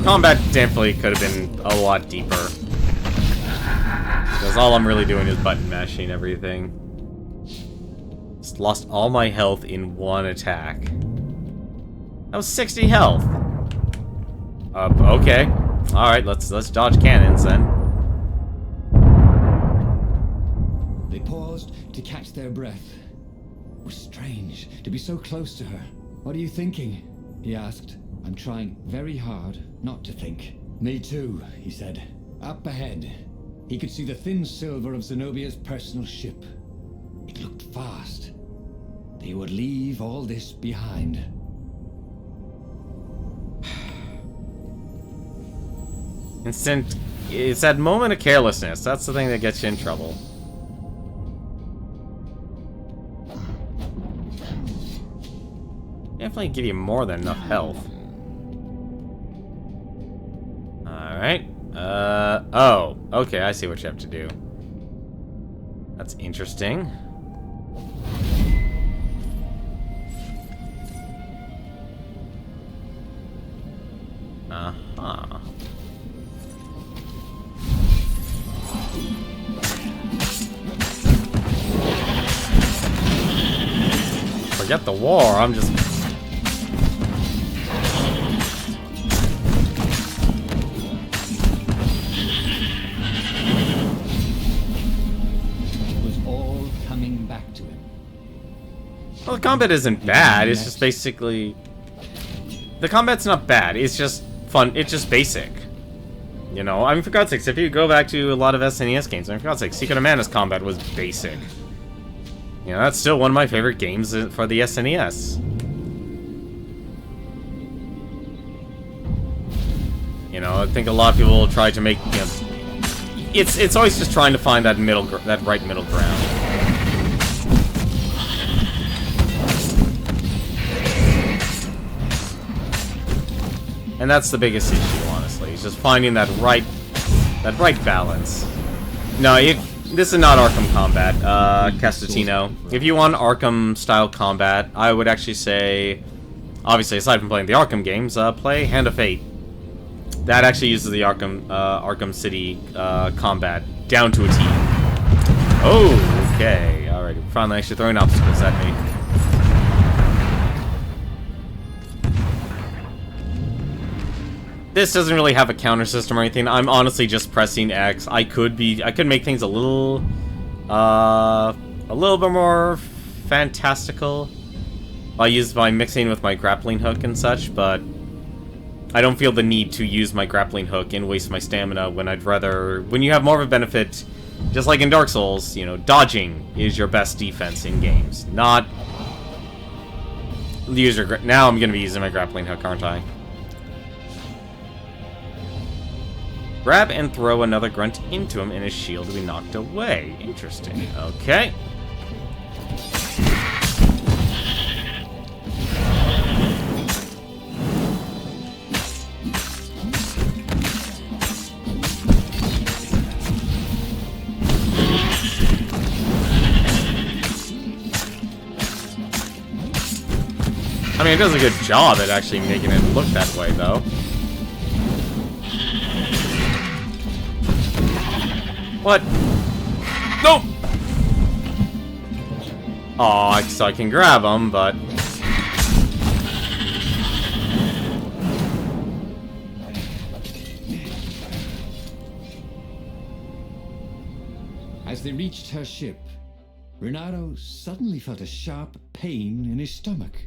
Combat definitely could have been a lot deeper. Because all I'm really doing is button mashing everything. Just lost all my health in one attack. That was 60 health. Okay. Alright, let's dodge cannons then. They paused to catch their breath. It was strange to be so close to her. What are you thinking? He asked. I'm trying very hard not to think. Me too, he said. Up ahead. He could see the thin silver of Zenobia's personal ship. It looked fast. They would leave all this behind. It's that moment of carelessness. That's the thing that gets you in trouble. Definitely give you more than enough health. Alright. Oh. Okay, I see what you have to do. That's interesting. Uh-huh. Forget the war, I'm just... Well, the combat isn't bad, it's just basically... The combat's not bad, it's just fun, it's just basic. You know, I mean, for God's sakes, if you go back to a lot of SNES games, I mean, for God's sakes, Secret of Mana's combat was basic. You know, that's still one of my favorite games for the SNES. You know, I think a lot of people try to make, you know, it's always just trying to find that right middle ground. And that's the biggest issue, honestly. It's just finding that right balance. No, this is not Arkham combat, Castatino. If you want Arkham-style combat, I would actually say, obviously, aside from playing the Arkham games, play Hand of Fate. That actually uses the Arkham City combat down to a T. Oh, okay. Alright, we're finally actually throwing obstacles at me. This doesn't really have a counter system or anything. I'm honestly just pressing X. I could make things a little bit more fantastical by mixing with my grappling hook and such, but I don't feel the need to use my grappling hook and waste my stamina when when you have more of a benefit, just like in Dark Souls, you know, dodging is your best defense in games, not now I'm gonna be using my grappling hook, aren't I? Grab and throw another grunt into him and his shield to be knocked away. Interesting. Okay. I mean, it does a good job at actually making it look that way, though. What? No! Aw, so I can grab him, but... As they reached her ship, Renato suddenly felt a sharp pain in his stomach.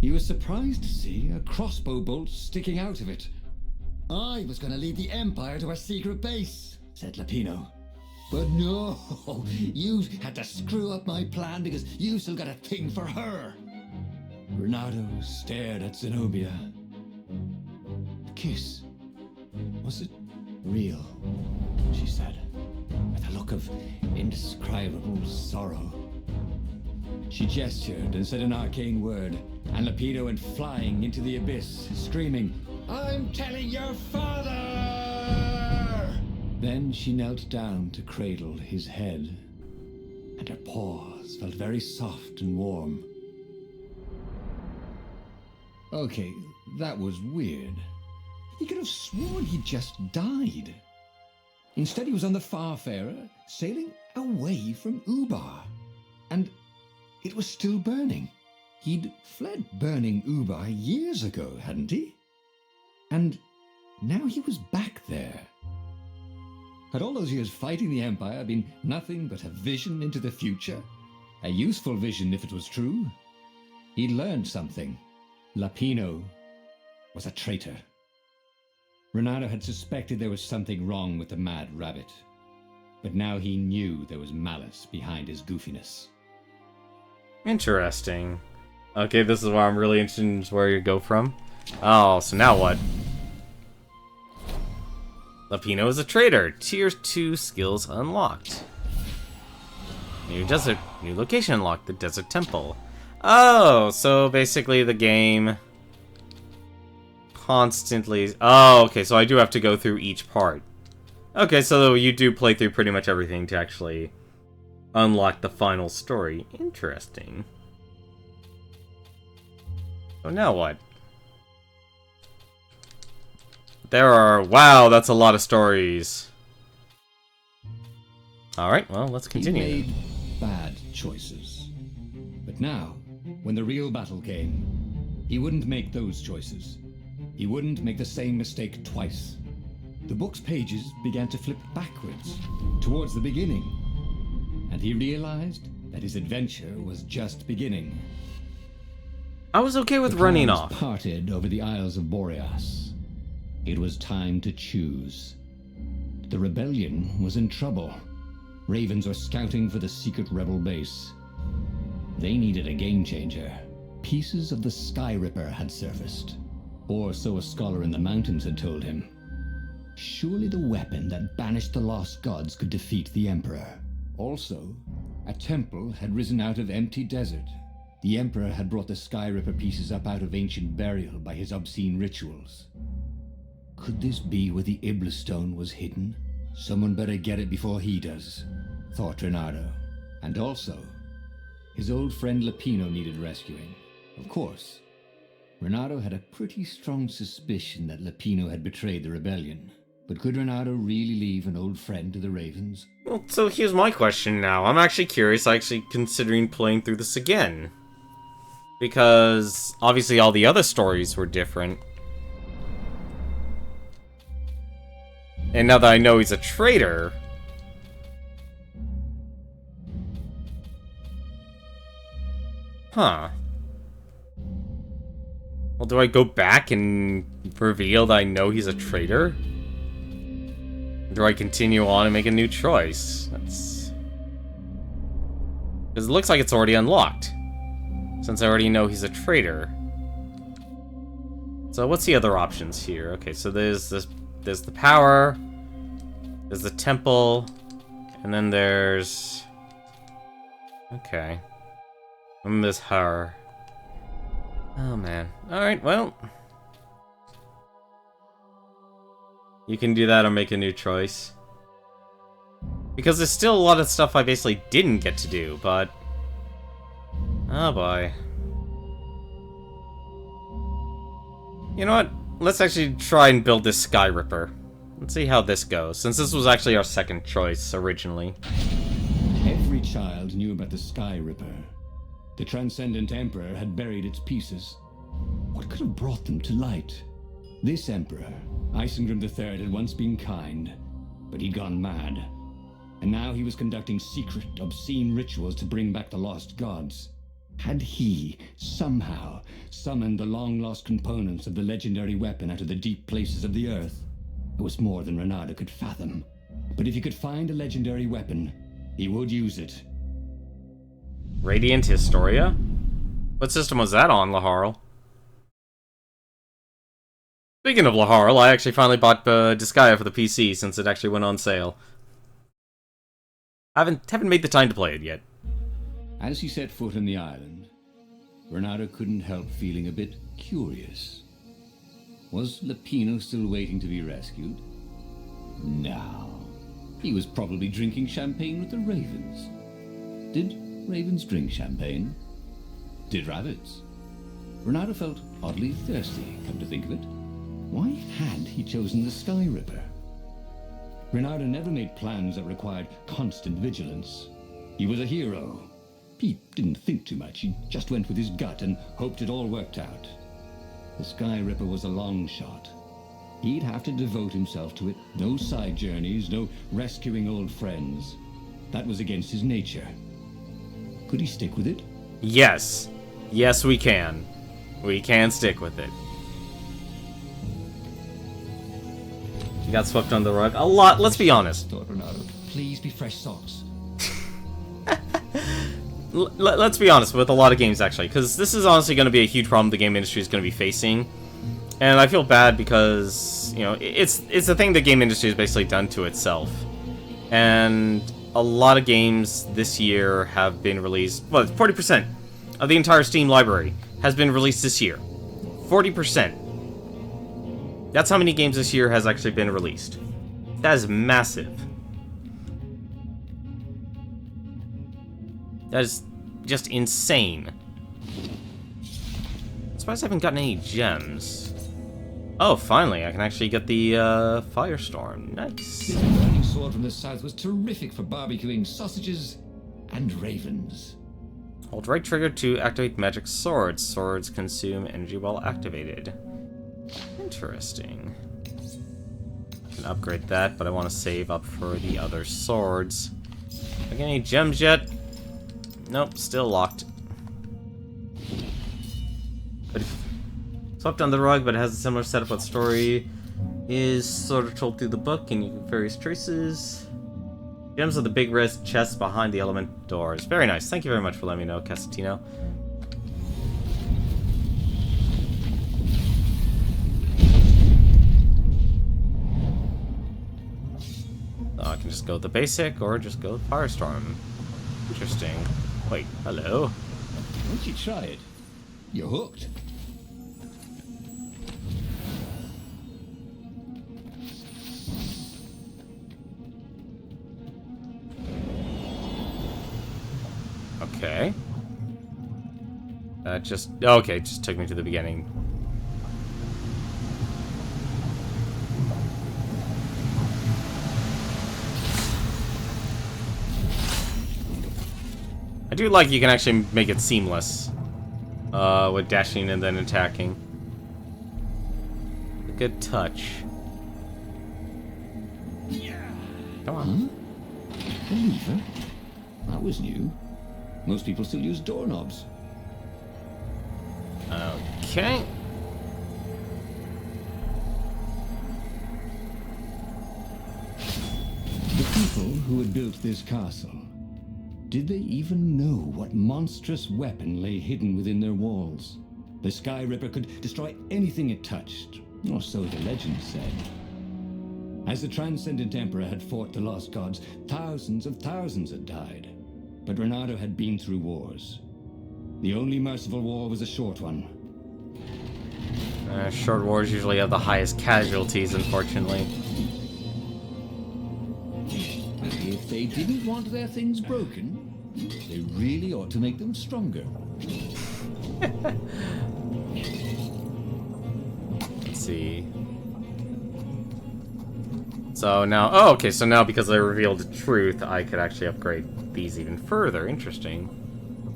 He was surprised to see a crossbow bolt sticking out of it. I was going to lead the Empire to a secret base, said Lapino. But no, you had to screw up my plan because you still got a thing for her. Renato stared at Zenobia. The kiss, was it real? She said, with a look of indescribable sorrow. She gestured and said an arcane word, and Lapino went flying into the abyss, screaming, "I'm telling your father!" Then she knelt down to cradle his head, and her paws felt very soft and warm. Okay, that was weird. He could have sworn he just died. Instead, he was on the Farfarer, sailing away from Ubar. And it was still burning. He'd fled burning Ubar years ago, hadn't he? And now he was back there. Had all those years fighting the Empire been nothing but a vision into the future? A useful vision if it was true. He'd learned something. Lapino was a traitor. Renato had suspected there was something wrong with the Mad Rabbit. But now he knew there was malice behind his goofiness. Interesting. Okay, this is where I'm really interested in where you go from. Oh, so now what? Lapino is a traitor. Tier 2 skills unlocked. New location unlocked, the Desert Temple. Oh, so basically the game constantly... Oh, okay, so I do have to go through each part. Okay, so you do play through pretty much everything to actually unlock the final story. Interesting. So now what? Wow, that's a lot of stories. Alright, well, let's continue. He made bad choices. But now, when the real battle came, he wouldn't make those choices. He wouldn't make the same mistake twice. The book's pages began to flip backwards, towards the beginning. And he realized that his adventure was just beginning. I was okay with running off. Parted over the Isles of Boreas. It was time to choose. The rebellion was in trouble. Ravens were scouting for the secret rebel base. They needed a game changer. Pieces of the Sky Ripper had surfaced. Or so a scholar in the mountains had told him. Surely the weapon that banished the lost gods could defeat the Emperor. Also, a temple had risen out of empty desert. The Emperor had brought the Skyripper pieces up out of ancient burial by his obscene rituals. Could this be where the Iblis stone was hidden? Someone better get it before he does, thought Renato. And also, his old friend Lapino needed rescuing. Of course, Renato had a pretty strong suspicion that Lapino had betrayed the rebellion. But could Renato really leave an old friend to the Ravens? Well, so here's my question now. I'm actually curious, actually considering playing through this again. Because, obviously, all the other stories were different. And now that I know he's a traitor... Huh. Well, do I go back and reveal that I know he's a traitor? Or do I continue on and make a new choice? That's... Because it looks like it's already unlocked. Since I already know he's a traitor. So what's the other options here? Okay, so there's the power, there's the temple, and then there's... Okay. And there's her. Oh man. Alright, well. You can do that or make a new choice. Because there's still a lot of stuff I basically didn't get to do, but... Oh boy. You know what? Let's actually try and build this Skyripper. Let's see how this goes, since this was actually our second choice originally. Every child knew about the Skyripper. The Transcendent Emperor had buried its pieces. What could have brought them to light? This Emperor, Isengrim III, had once been kind, but he'd gone mad. And now he was conducting secret, obscene rituals to bring back the lost gods. Had he, somehow, summoned the long-lost components of the legendary weapon out of the deep places of the earth? It was more than Renato could fathom. But if he could find a legendary weapon, he would use it. Radiant Historia? What system was that on, Laharl? Speaking of Laharl, I actually finally bought Disgaea for the PC since it actually went on sale. I haven't made the time to play it yet. As he set foot on the island, Renato couldn't help feeling a bit curious. Was Lapino still waiting to be rescued? No. He was probably drinking champagne with the ravens. Did ravens drink champagne? Did rabbits? Renato felt oddly thirsty, come to think of it. Why had he chosen the Skyripper? Renato never made plans that required constant vigilance. He was a hero. He didn't think too much. He just went with his gut and hoped it all worked out. The Skyripper was a long shot. He'd have to devote himself to it. No side journeys, no rescuing old friends. That was against his nature. Could he stick with it? Yes. Yes, we can. We can stick with it. He got swept under the rug. A lot, let's be honest. Thought Renato. Please be fresh socks. Let's be honest with a lot of games, actually, because this is honestly going to be a huge problem the game industry is going to be facing. And I feel bad because, you know, it's the thing the game industry has basically done to itself. And a lot of games this year have been released. Well, 40% of the entire Steam library has been released this year. 40%. That's how many games this year has actually been released. That is massive. That is just insane. I'm surprised I haven't gotten any gems. Oh, finally, I can actually get the Firestorm. Nice. This burning sword from the south was terrific for barbecuing sausages and ravens. Hold right trigger to activate magic swords. Swords consume energy while activated. Interesting. I can upgrade that, but I want to save up for the other swords. I get any gems yet? Nope, still locked. But swept on the rug, but it has a similar setup. What story is sort of told through the book and various traces. Gems are the big red chests behind the element doors. Very nice. Thank you very much for letting me know, Casatino. just go with the basic, or just go with Firestorm. Interesting. Wait, hello? Once you try it, you're hooked. Okay. Okay, it just took me to the beginning. I do like you can actually make it seamless. With dashing and then attacking. A good touch. Come on. A lever? That was new. Most people still use doorknobs. Okay. The people who had built this castle, did they even know what monstrous weapon lay hidden within their walls? The Sky Ripper could destroy anything it touched, or so the legend said. As the Transcendent Emperor had fought the lost gods, thousands had died. But Reynardo had been through wars. The only merciful war was a short one. Short wars usually have the highest casualties, unfortunately. If they didn't want their things broken, they really ought to make them stronger. Let's see. So now, oh, okay, so now because I revealed the truth, I could actually upgrade these even further. Interesting.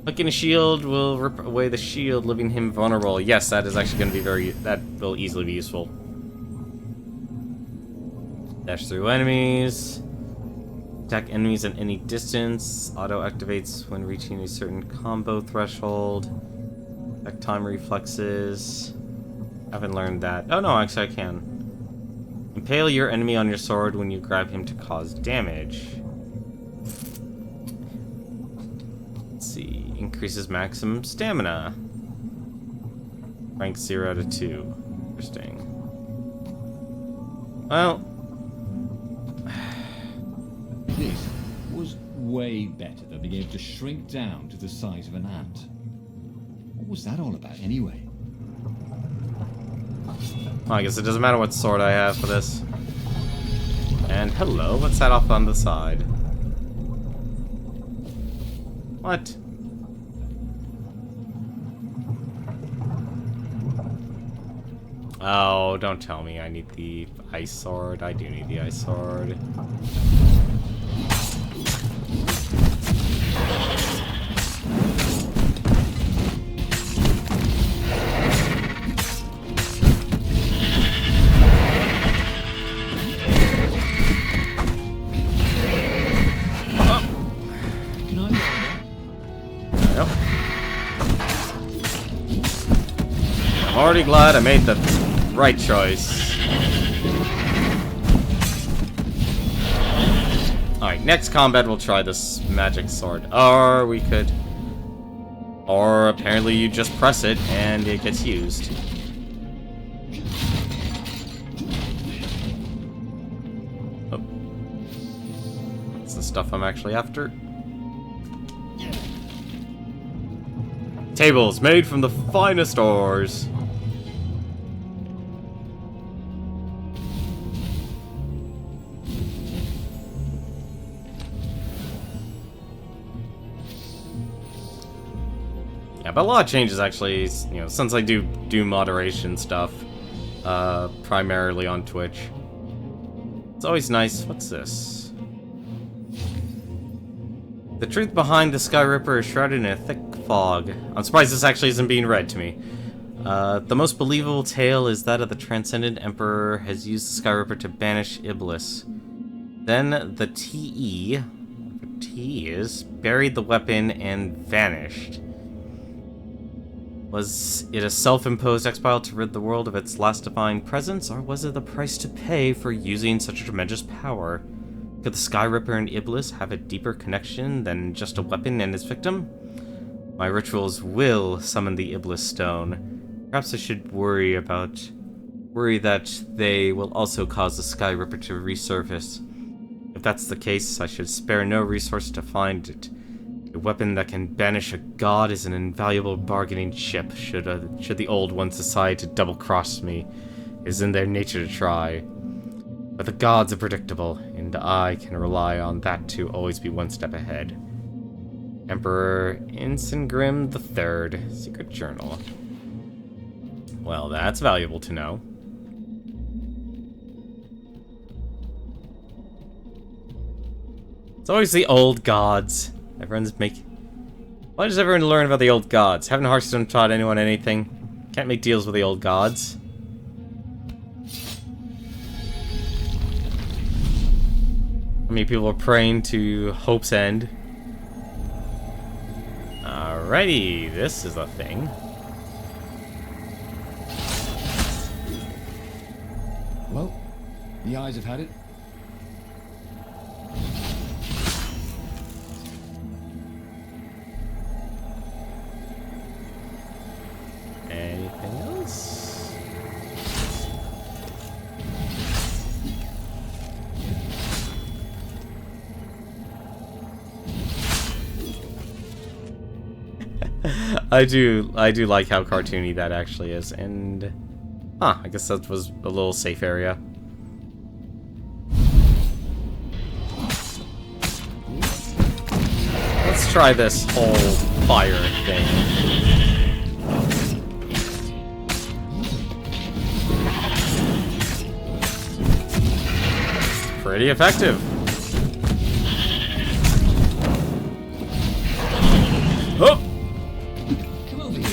Looking a shield will rip away the shield, leaving him vulnerable. Yes, that is actually going to be that will easily be useful. Dash through enemies. Attack enemies at any distance. Auto activates when reaching a certain combo threshold. Attack time reflexes. Haven't learned that. Oh no, actually I can. Impale your enemy on your sword when you grab him to cause damage. Let's see. Increases maximum stamina. Rank 0 to 2. Interesting. Well. This was way better than being able to shrink down to the size of an ant. What was that all about anyway? Well, I guess it doesn't matter what sword I have for this. And hello, what's that off on the side? What? Oh, don't tell me I need the ice sword. I do need the ice sword. I'm already glad I made the right choice. Alright, next combat we'll try this magic sword. Or we could... Or apparently you just press it and it gets used. Oh. That's the stuff I'm actually after. Tables made from the finest ores. Yeah, but a lot of changes actually, you know, since I do moderation stuff, primarily on Twitch. It's always nice. What's this? The truth behind the Sky Ripper is shrouded in a thick fog. I'm surprised this actually isn't being read to me. The most believable tale is that of the Transcendent Emperor has used the Sky Ripper to banish Iblis. Then the TE, buried the weapon and vanished. Was it a self-imposed exile to rid the world of its last divine presence, or was it the price to pay for using such a tremendous power? Could the Sky Ripper and Iblis have a deeper connection than just a weapon and its victim? My rituals will summon the Iblis Stone. Perhaps I should worry that they will also cause the Sky Ripper to resurface. If that's the case, I should spare no resource to find it. A weapon that can banish a god is an invaluable bargaining chip. Should the old ones decide to double-cross me, it is in their nature to try. But the gods are predictable, and I can rely on that to always be one step ahead. Emperor Insengrim III, Secret Journal. Well, that's valuable to know. It's always the old gods. Why does everyone learn about the old gods? Haven't Hearthstone taught anyone anything? Can't make deals with the old gods. How many people are praying to Hope's End? Alrighty, this is a thing. Well, the eyes have had it. Anything else? I do like how cartoony that actually is, and I guess that was a little safe area. Let's try this whole fire thing. Pretty effective. Oh! Come over here.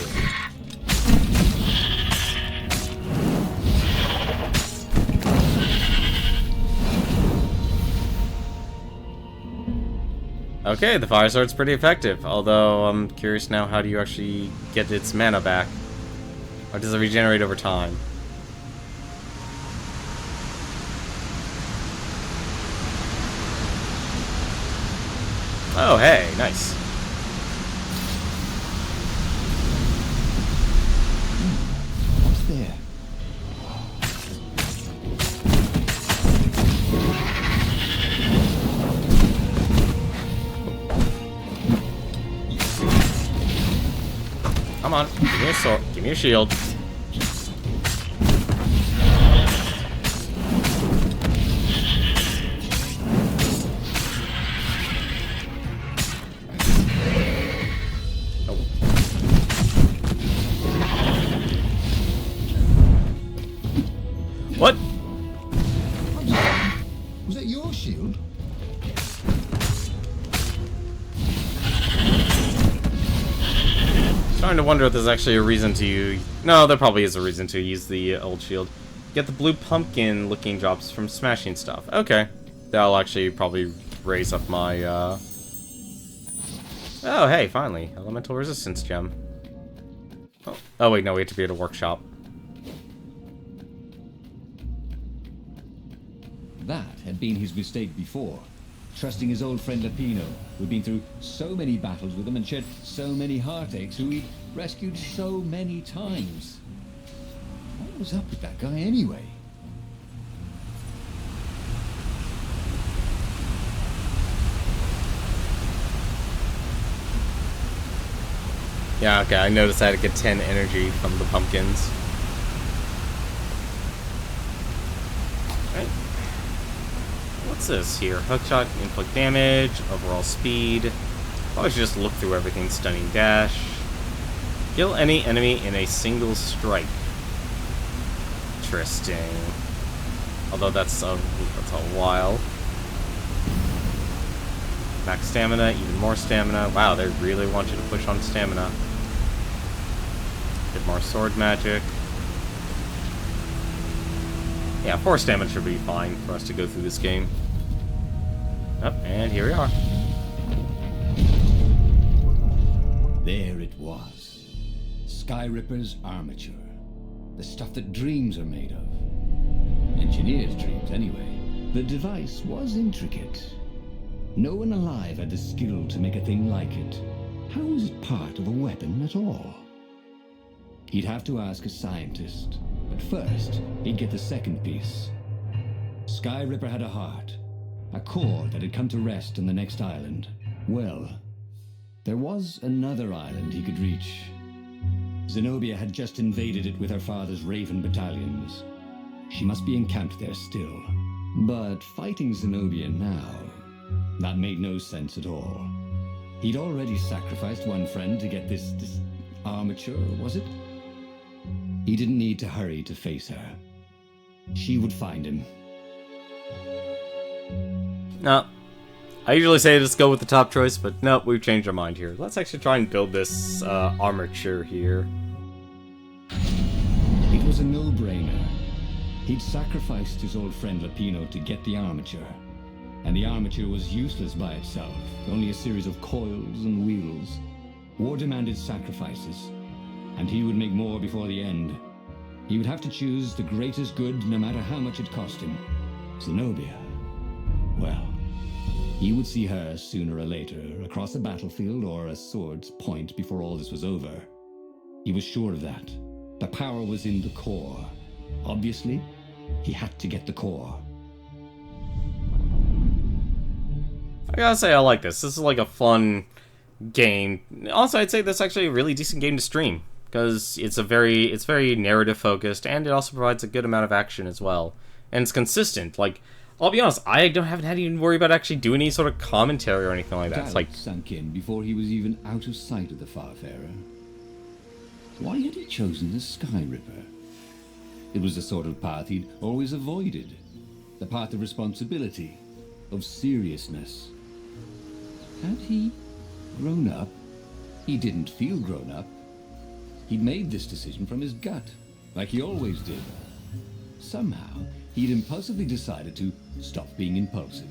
Okay, the fire sword's pretty effective. Although I'm curious now, how do you actually get its mana back? Or does it regenerate over time? Oh, hey, nice. What's there? Come on, give me a sword, give me a shield. What? Was that your shield? Starting to wonder if there's actually a reason to use... No, there probably is a reason to use the old shield. Get the blue pumpkin looking drops from smashing stuff. Okay. That'll actually probably raise up my, Oh, hey, finally. Elemental resistance gem. Oh wait, no, we have to be at a workshop. That had been his mistake before. Trusting his old friend Lapino, who'd been through so many battles with him and shared so many heartaches, who he'd rescued so many times. What was up with that guy anyway? Yeah, okay, I noticed I had to get 10 energy from the pumpkins. Alright. What's this here? Hookshot, inflict damage, overall speed. Probably should just look through everything. Stunning dash. Kill any enemy in a single strike. Interesting. Although that's a while. Max stamina, even more stamina. Wow, they really want you to push on stamina. Get more sword magic. Yeah, 4 stamina should be fine for us to go through this game. Up, and here we are. There it was. Skyripper's armature. The stuff that dreams are made of. Engineers' dreams, anyway. The device was intricate. No one alive had the skill to make a thing like it. How is it part of a weapon at all? He'd have to ask a scientist. But first, he'd get the second piece. Skyripper had a heart. a core that had come to rest on the next island. Well, there was another island he could reach. Zenobia had just invaded it with her father's Raven battalions. She must be encamped there still. But fighting Zenobia now, that made no sense at all. He'd already sacrificed one friend to get this armature, was it? He didn't need to hurry to face her. She would find him. No. I usually say just go with the top choice, but nope, we've changed our mind here. Let's actually try and build this armature here. It was a no-brainer. He'd sacrificed his old friend Lapino to get the armature. And the armature was useless by itself, only a series of coils and wheels. War demanded sacrifices, and he would make more before the end. He would have to choose the greatest good no matter how much it cost him. Zenobia. Well, he would see her sooner or later, across a battlefield or a sword's point before all this was over. He was sure of that. The power was in the core. Obviously, he had to get the core. I gotta say, I like this. This is like a fun game. Also, I'd say this is actually a really decent game to stream, because it's very narrative focused, and it also provides a good amount of action as well. And it's consistent. Like, I'll be honest, I haven't had to even worry about actually doing any sort of commentary or anything like that. It's like sunk in before he was even out of sight of the Farfarer. Why had he chosen the Sky Ripper? It was the sort of path he'd always avoided. The path of responsibility, of seriousness. Had he grown up? He didn't feel grown up. He'd made this decision from his gut, like he always did. Somehow, he'd impulsively decided to stop being impulsive.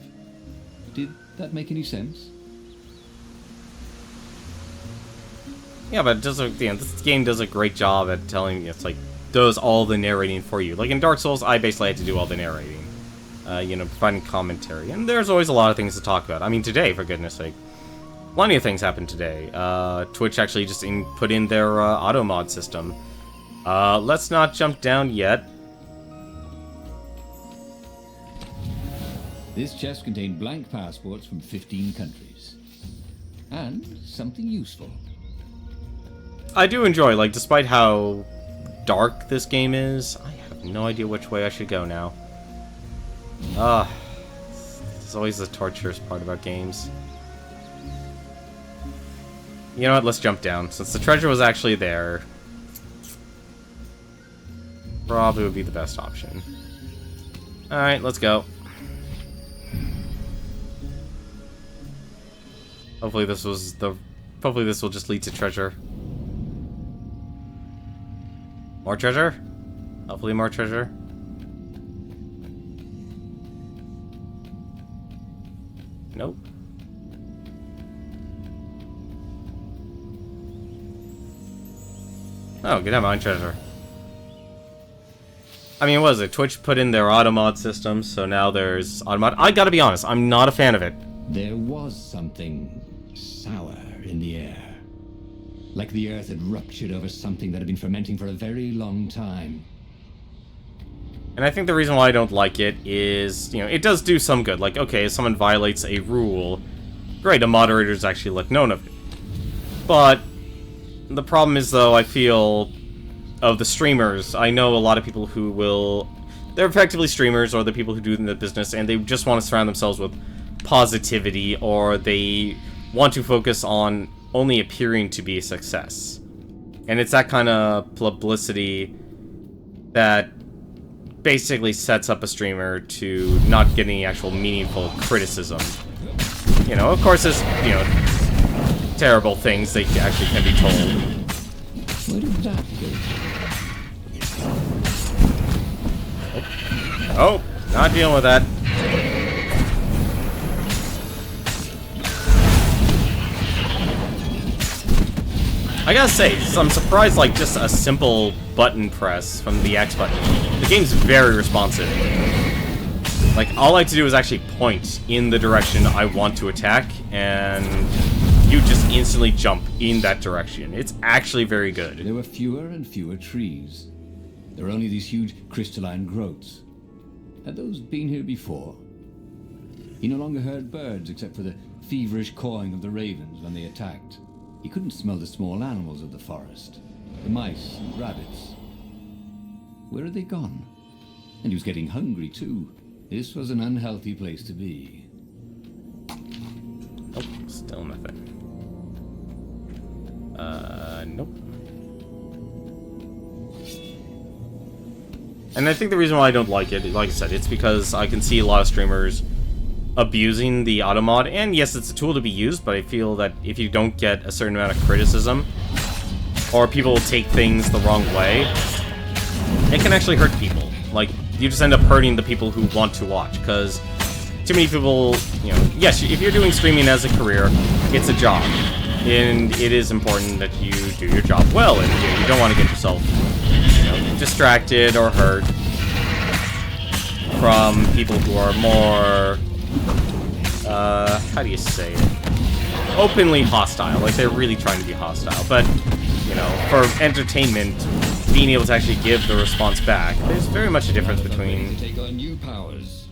Did that make any sense? yeah, but it does this game does a great job at telling it's like does all the narrating for you. Like in Dark Souls, I basically had to do all the narrating. Providing commentary. And there's always a lot of things to talk about. I mean, today, for goodness sake. Plenty of things happened today. Twitch actually just put in their auto mod system. Let's not jump down yet. This chest contained blank passports from 15 countries. And something useful. I do enjoy, like, despite how dark this game is, I have no idea which way I should go now. It's always the torturous part about games. You know what, let's jump down. Since the treasure was actually there, probably would be the best option. Alright, let's go. Hopefully this will just lead to treasure. More treasure? Hopefully more treasure. Nope. Oh, get out my treasure. I mean, what is it? Twitch put in their automod system, so now there's automod. I gotta be honest, I'm not a fan of it. There was something sour in the air. Like the earth had ruptured over something that had been fermenting for a very long time. And I think the reason why I don't like it is, it does do some good. Like, okay, if someone violates a rule, great, a moderator's actually let known of it. But the problem is, though, I feel of the streamers, I know a lot of people who will... They're effectively streamers, or the people who do the business, and they just want to surround themselves with positivity, or they want to focus on only appearing to be a success. And it's that kind of publicity that basically sets up a streamer to not get any actual meaningful criticism. Of course, there's, terrible things that actually can be told. Where did that go? Oh, not dealing with that. I gotta say, I'm surprised, like, just a simple button press from the X button. The game's very responsive. Like, all I like to do is actually point in the direction I want to attack, and you just instantly jump in that direction. It's actually very good. There were fewer and fewer trees. There were only these huge crystalline growths. Had those been here before? He no longer heard birds except for the feverish cawing of the ravens when they attacked. He couldn't smell the small animals of the forest, the mice and rabbits. Where had they gone? And he was getting hungry too. This was an unhealthy place to be. Oh, still nothing. Nope. And I think the reason why I don't like it, like I said, it's because I can see a lot of streamers abusing the automod, and yes, it's a tool to be used, but I feel that if you don't get a certain amount of criticism, or people take things the wrong way, it can actually hurt people. Like, you just end up hurting the people who want to watch, because too many people, you know, yes, if you're doing streaming as a career, it's a job, and it is important that you do your job well, and you don't want to get yourself, you know, distracted or hurt from people who are more, how do you say it? Openly hostile, like they're really trying to be hostile, but, you know, for entertainment, being able to actually give the response back, there's very much a difference between... Take on new powers.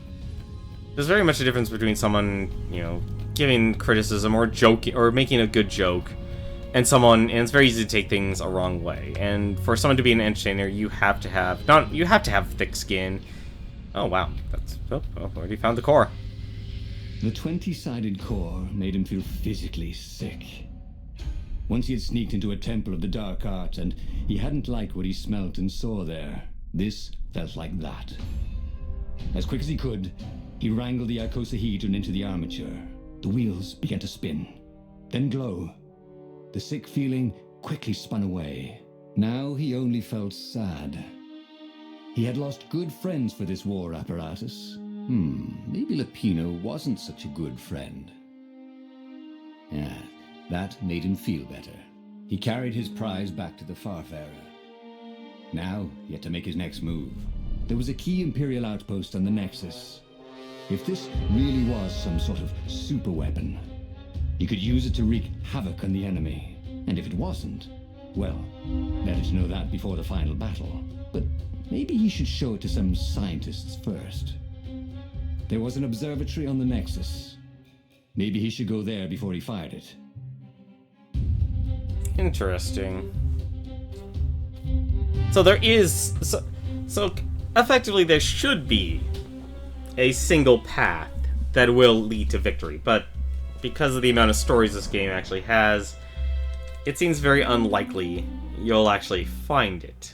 There's very much a difference between someone, you know, giving criticism or joking, or making a good joke, and someone, and it's very easy to take things a wrong way, and for someone to be an entertainer, you have to have, you have to have thick skin. Oh wow, that's, oh, already found the core. The 20-sided core made him feel physically sick. Once he had sneaked into a temple of the dark art, and he hadn't liked what he smelt and saw there. This felt like that. As quick as he could, he wrangled the icosahedron into the armature. The wheels began to spin, then glow. The sick feeling quickly spun away. Now he only felt sad. He had lost good friends for this war apparatus. Maybe Lapino wasn't such a good friend. Yeah, that made him feel better. He carried his prize back to the Farfarer. Now, he had to make his next move. There was a key Imperial outpost on the Nexus. If this really was some sort of super weapon, he could use it to wreak havoc on the enemy. And if it wasn't, well, better to know that before the final battle. But maybe he should show it to some scientists first. There was an observatory on the Nexus. Maybe he should go there before he fired it. Interesting. So there is... So effectively there should be a single path that will lead to victory, but because of the amount of stories this game actually has, it seems very unlikely you'll actually find it.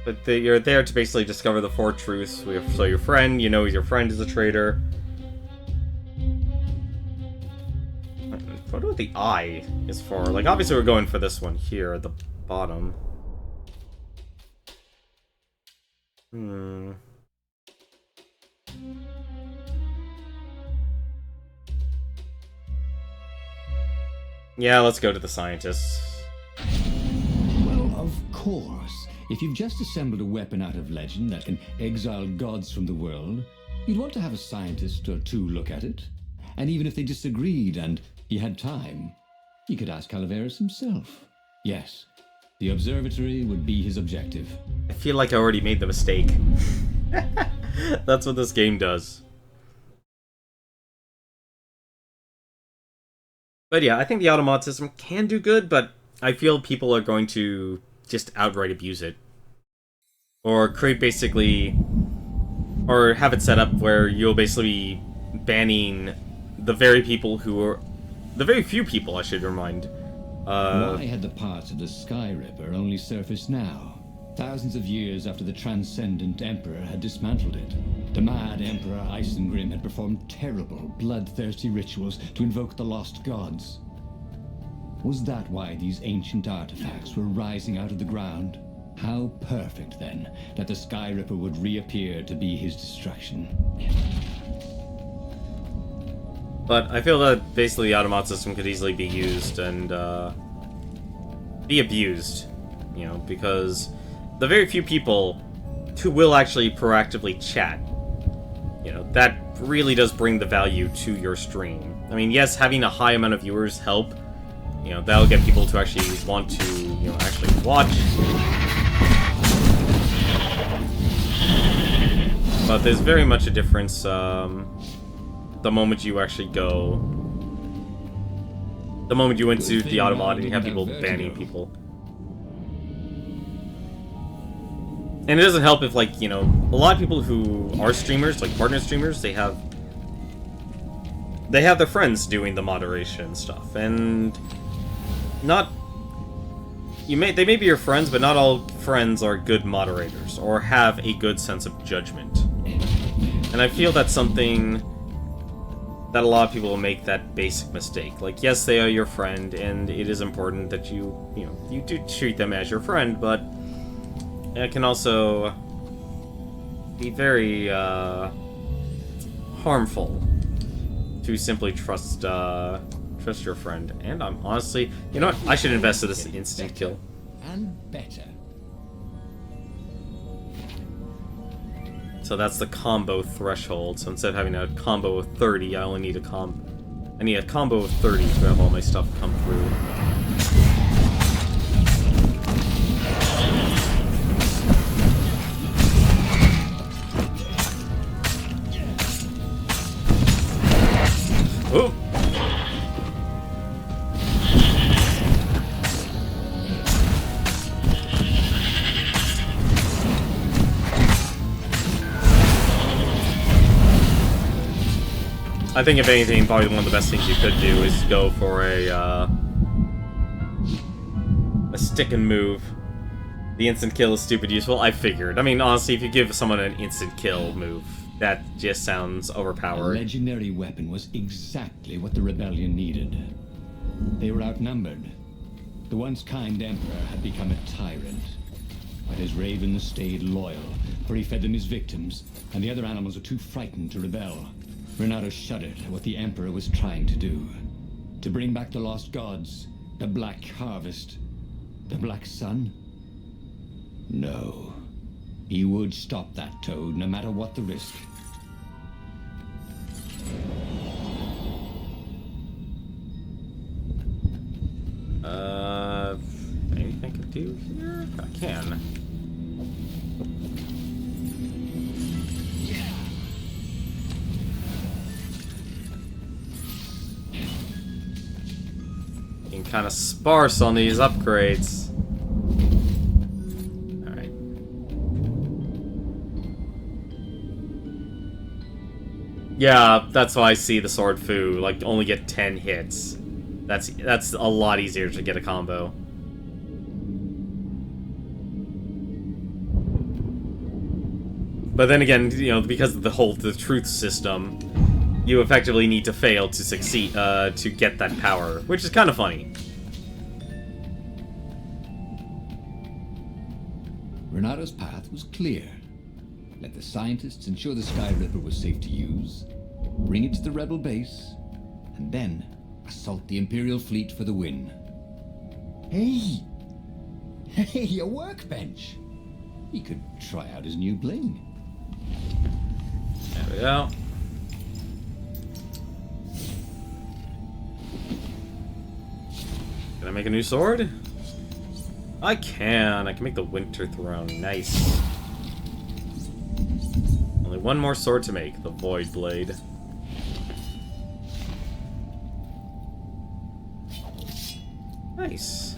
But you're there to basically discover the four truths. So your friend, you know your friend is a traitor. I wonder what the eye is for. Like, obviously we're going for this one here at the bottom. Yeah, let's go to the scientists. Well, of course. If you've just assembled a weapon out of legend that can exile gods from the world, you'd want to have a scientist or two look at it. And even if they disagreed and he had time, he could ask Calaveras himself. Yes, the observatory would be his objective. I feel like I already made the mistake. That's what this game does. But yeah, I think the automod system can do good, but I feel people are going to just outright abuse it. Or create basically... Or have it set up where you'll basically be banning the very people who are... The very few people, I should remind. Why had the parts of the Sky Ripper only surfaced now? Thousands of years after the Transcendent Emperor had dismantled it. The mad Emperor Isengrim had performed terrible, bloodthirsty rituals to invoke the lost gods. Was that why these ancient artifacts were rising out of the ground? How perfect, then, that the Sky Ripper would reappear to be his destruction. But I feel that basically the automod system could easily be used and be abused, you know, because the very few people who will actually proactively chat, you know, that really does bring the value to your stream. I mean, yes, having a high amount of viewers help, you know, that'll get people to actually want to, you know, actually watch. But there's very much a difference the moment you actually go... The moment you went to the Automod and you have people banning people. And it doesn't help if, like, you know, a lot of people who are streamers, like partner streamers, they have their friends doing the moderation stuff, and they may be your friends, but not all friends are good moderators or have a good sense of judgment. And I feel that's something that a lot of people will make that basic mistake. Like, yes, they are your friend, and it is important that you do treat them as your friend, but it can also be very harmful to simply trust your friend. And I'm honestly, you know what? I should invest in this instant kill. And better. So that's the combo threshold. So instead of having a combo of 30, I only need a combo of 30 to have all my stuff come through. Oh! I think if anything, probably one of the best things you could do is go for a stick and move. The instant kill is stupid useful. I figured. I mean, honestly, if you give someone an instant kill move, that just sounds overpowered. A legendary weapon was exactly what the rebellion needed. They were outnumbered. The once kind emperor had become a tyrant. But his ravens stayed loyal, for he fed them his victims, and the other animals were too frightened to rebel. Renato shuddered at what the emperor was trying to do. To bring back the lost gods, the Black Harvest, the Black Sun? No. He would stop that toad, no matter what the risk. Anything I can do here? I can. Being kind of sparse on these upgrades. Alright. Yeah, that's why I see the sword foo, like, only get 10 hits. That's a lot easier to get a combo. But then again, you know, because of the truth system, you effectively need to fail to succeed, to get that power, which is kind of funny. Renato's path was clear. Let the scientists ensure the Sky Ripper was safe to use, bring it to the rebel base, and then assault the Imperial fleet for the win. Hey! Hey, a workbench! He could try out his new bling. There we go. Can I make a new sword? I can. I can make the Winter Throne. Nice. Only one more sword to make. The Void Blade. Nice.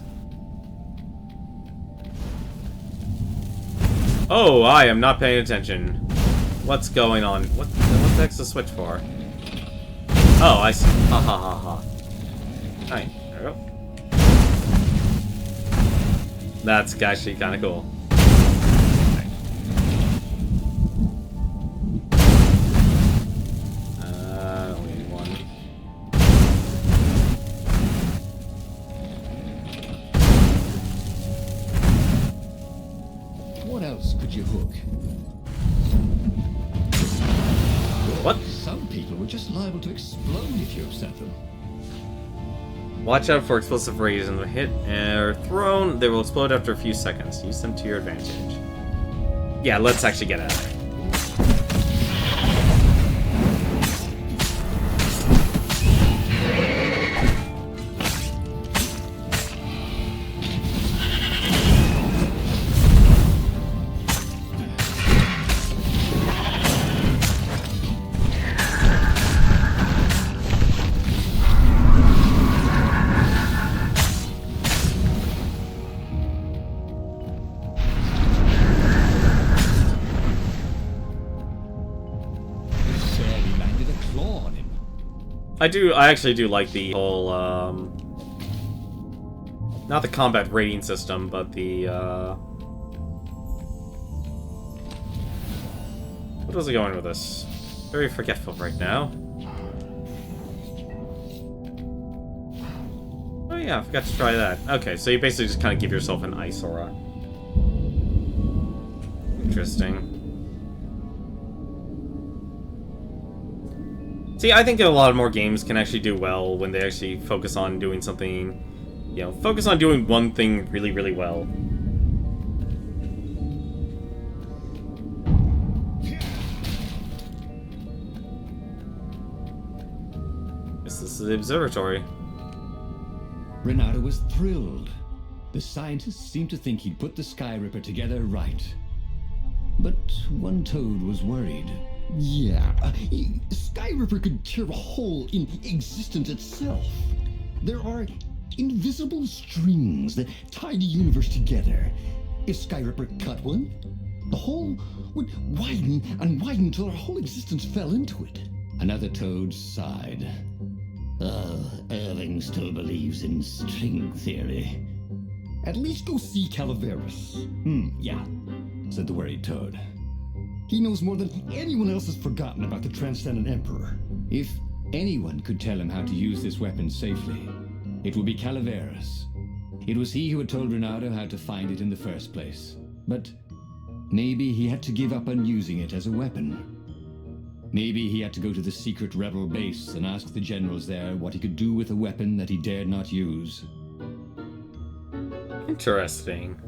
Oh, I am not paying attention. What's going on? What the heck's the switch for? Oh, I see. Ha ha ha ha. Alright, there we go. That's actually kind of cool. Right. Only need one. What else could you hook? What? Some people were just liable to explode if you upset them. Watch out for explosive rays in the hit or thrown. They will explode after a few seconds. Use them to your advantage. Yeah, let's actually get out of there. I actually do like the whole, not the combat rating system, but the, what was I going with this? Very forgetful right now. Oh yeah, I forgot to try that. Okay, so you basically just kind of give yourself an ice aura. Interesting. See, I think a lot of more games can actually do well when they actually focus on doing something, you know, focus on doing one thing really, really well. This is the observatory. Renato was thrilled. The scientists seemed to think he'd put the Sky Ripper together right. But one toad was worried. Yeah, Sky Ripper could tear a hole in existence itself. There are invisible strings that tie the universe together. If Sky Ripper cut one, the hole would widen and widen until our whole existence fell into it. Another toad sighed. Irving still believes in string theory. At least go see Calaveras. Yeah, said the worried toad. He knows more than anyone else has forgotten about the Transcendent Emperor. If anyone could tell him how to use this weapon safely, it would be Calaveras. It was he who had told Renato how to find it in the first place. But maybe he had to give up on using it as a weapon. Maybe he had to go to the secret rebel base and ask the generals there what he could do with a weapon that he dared not use. Interesting.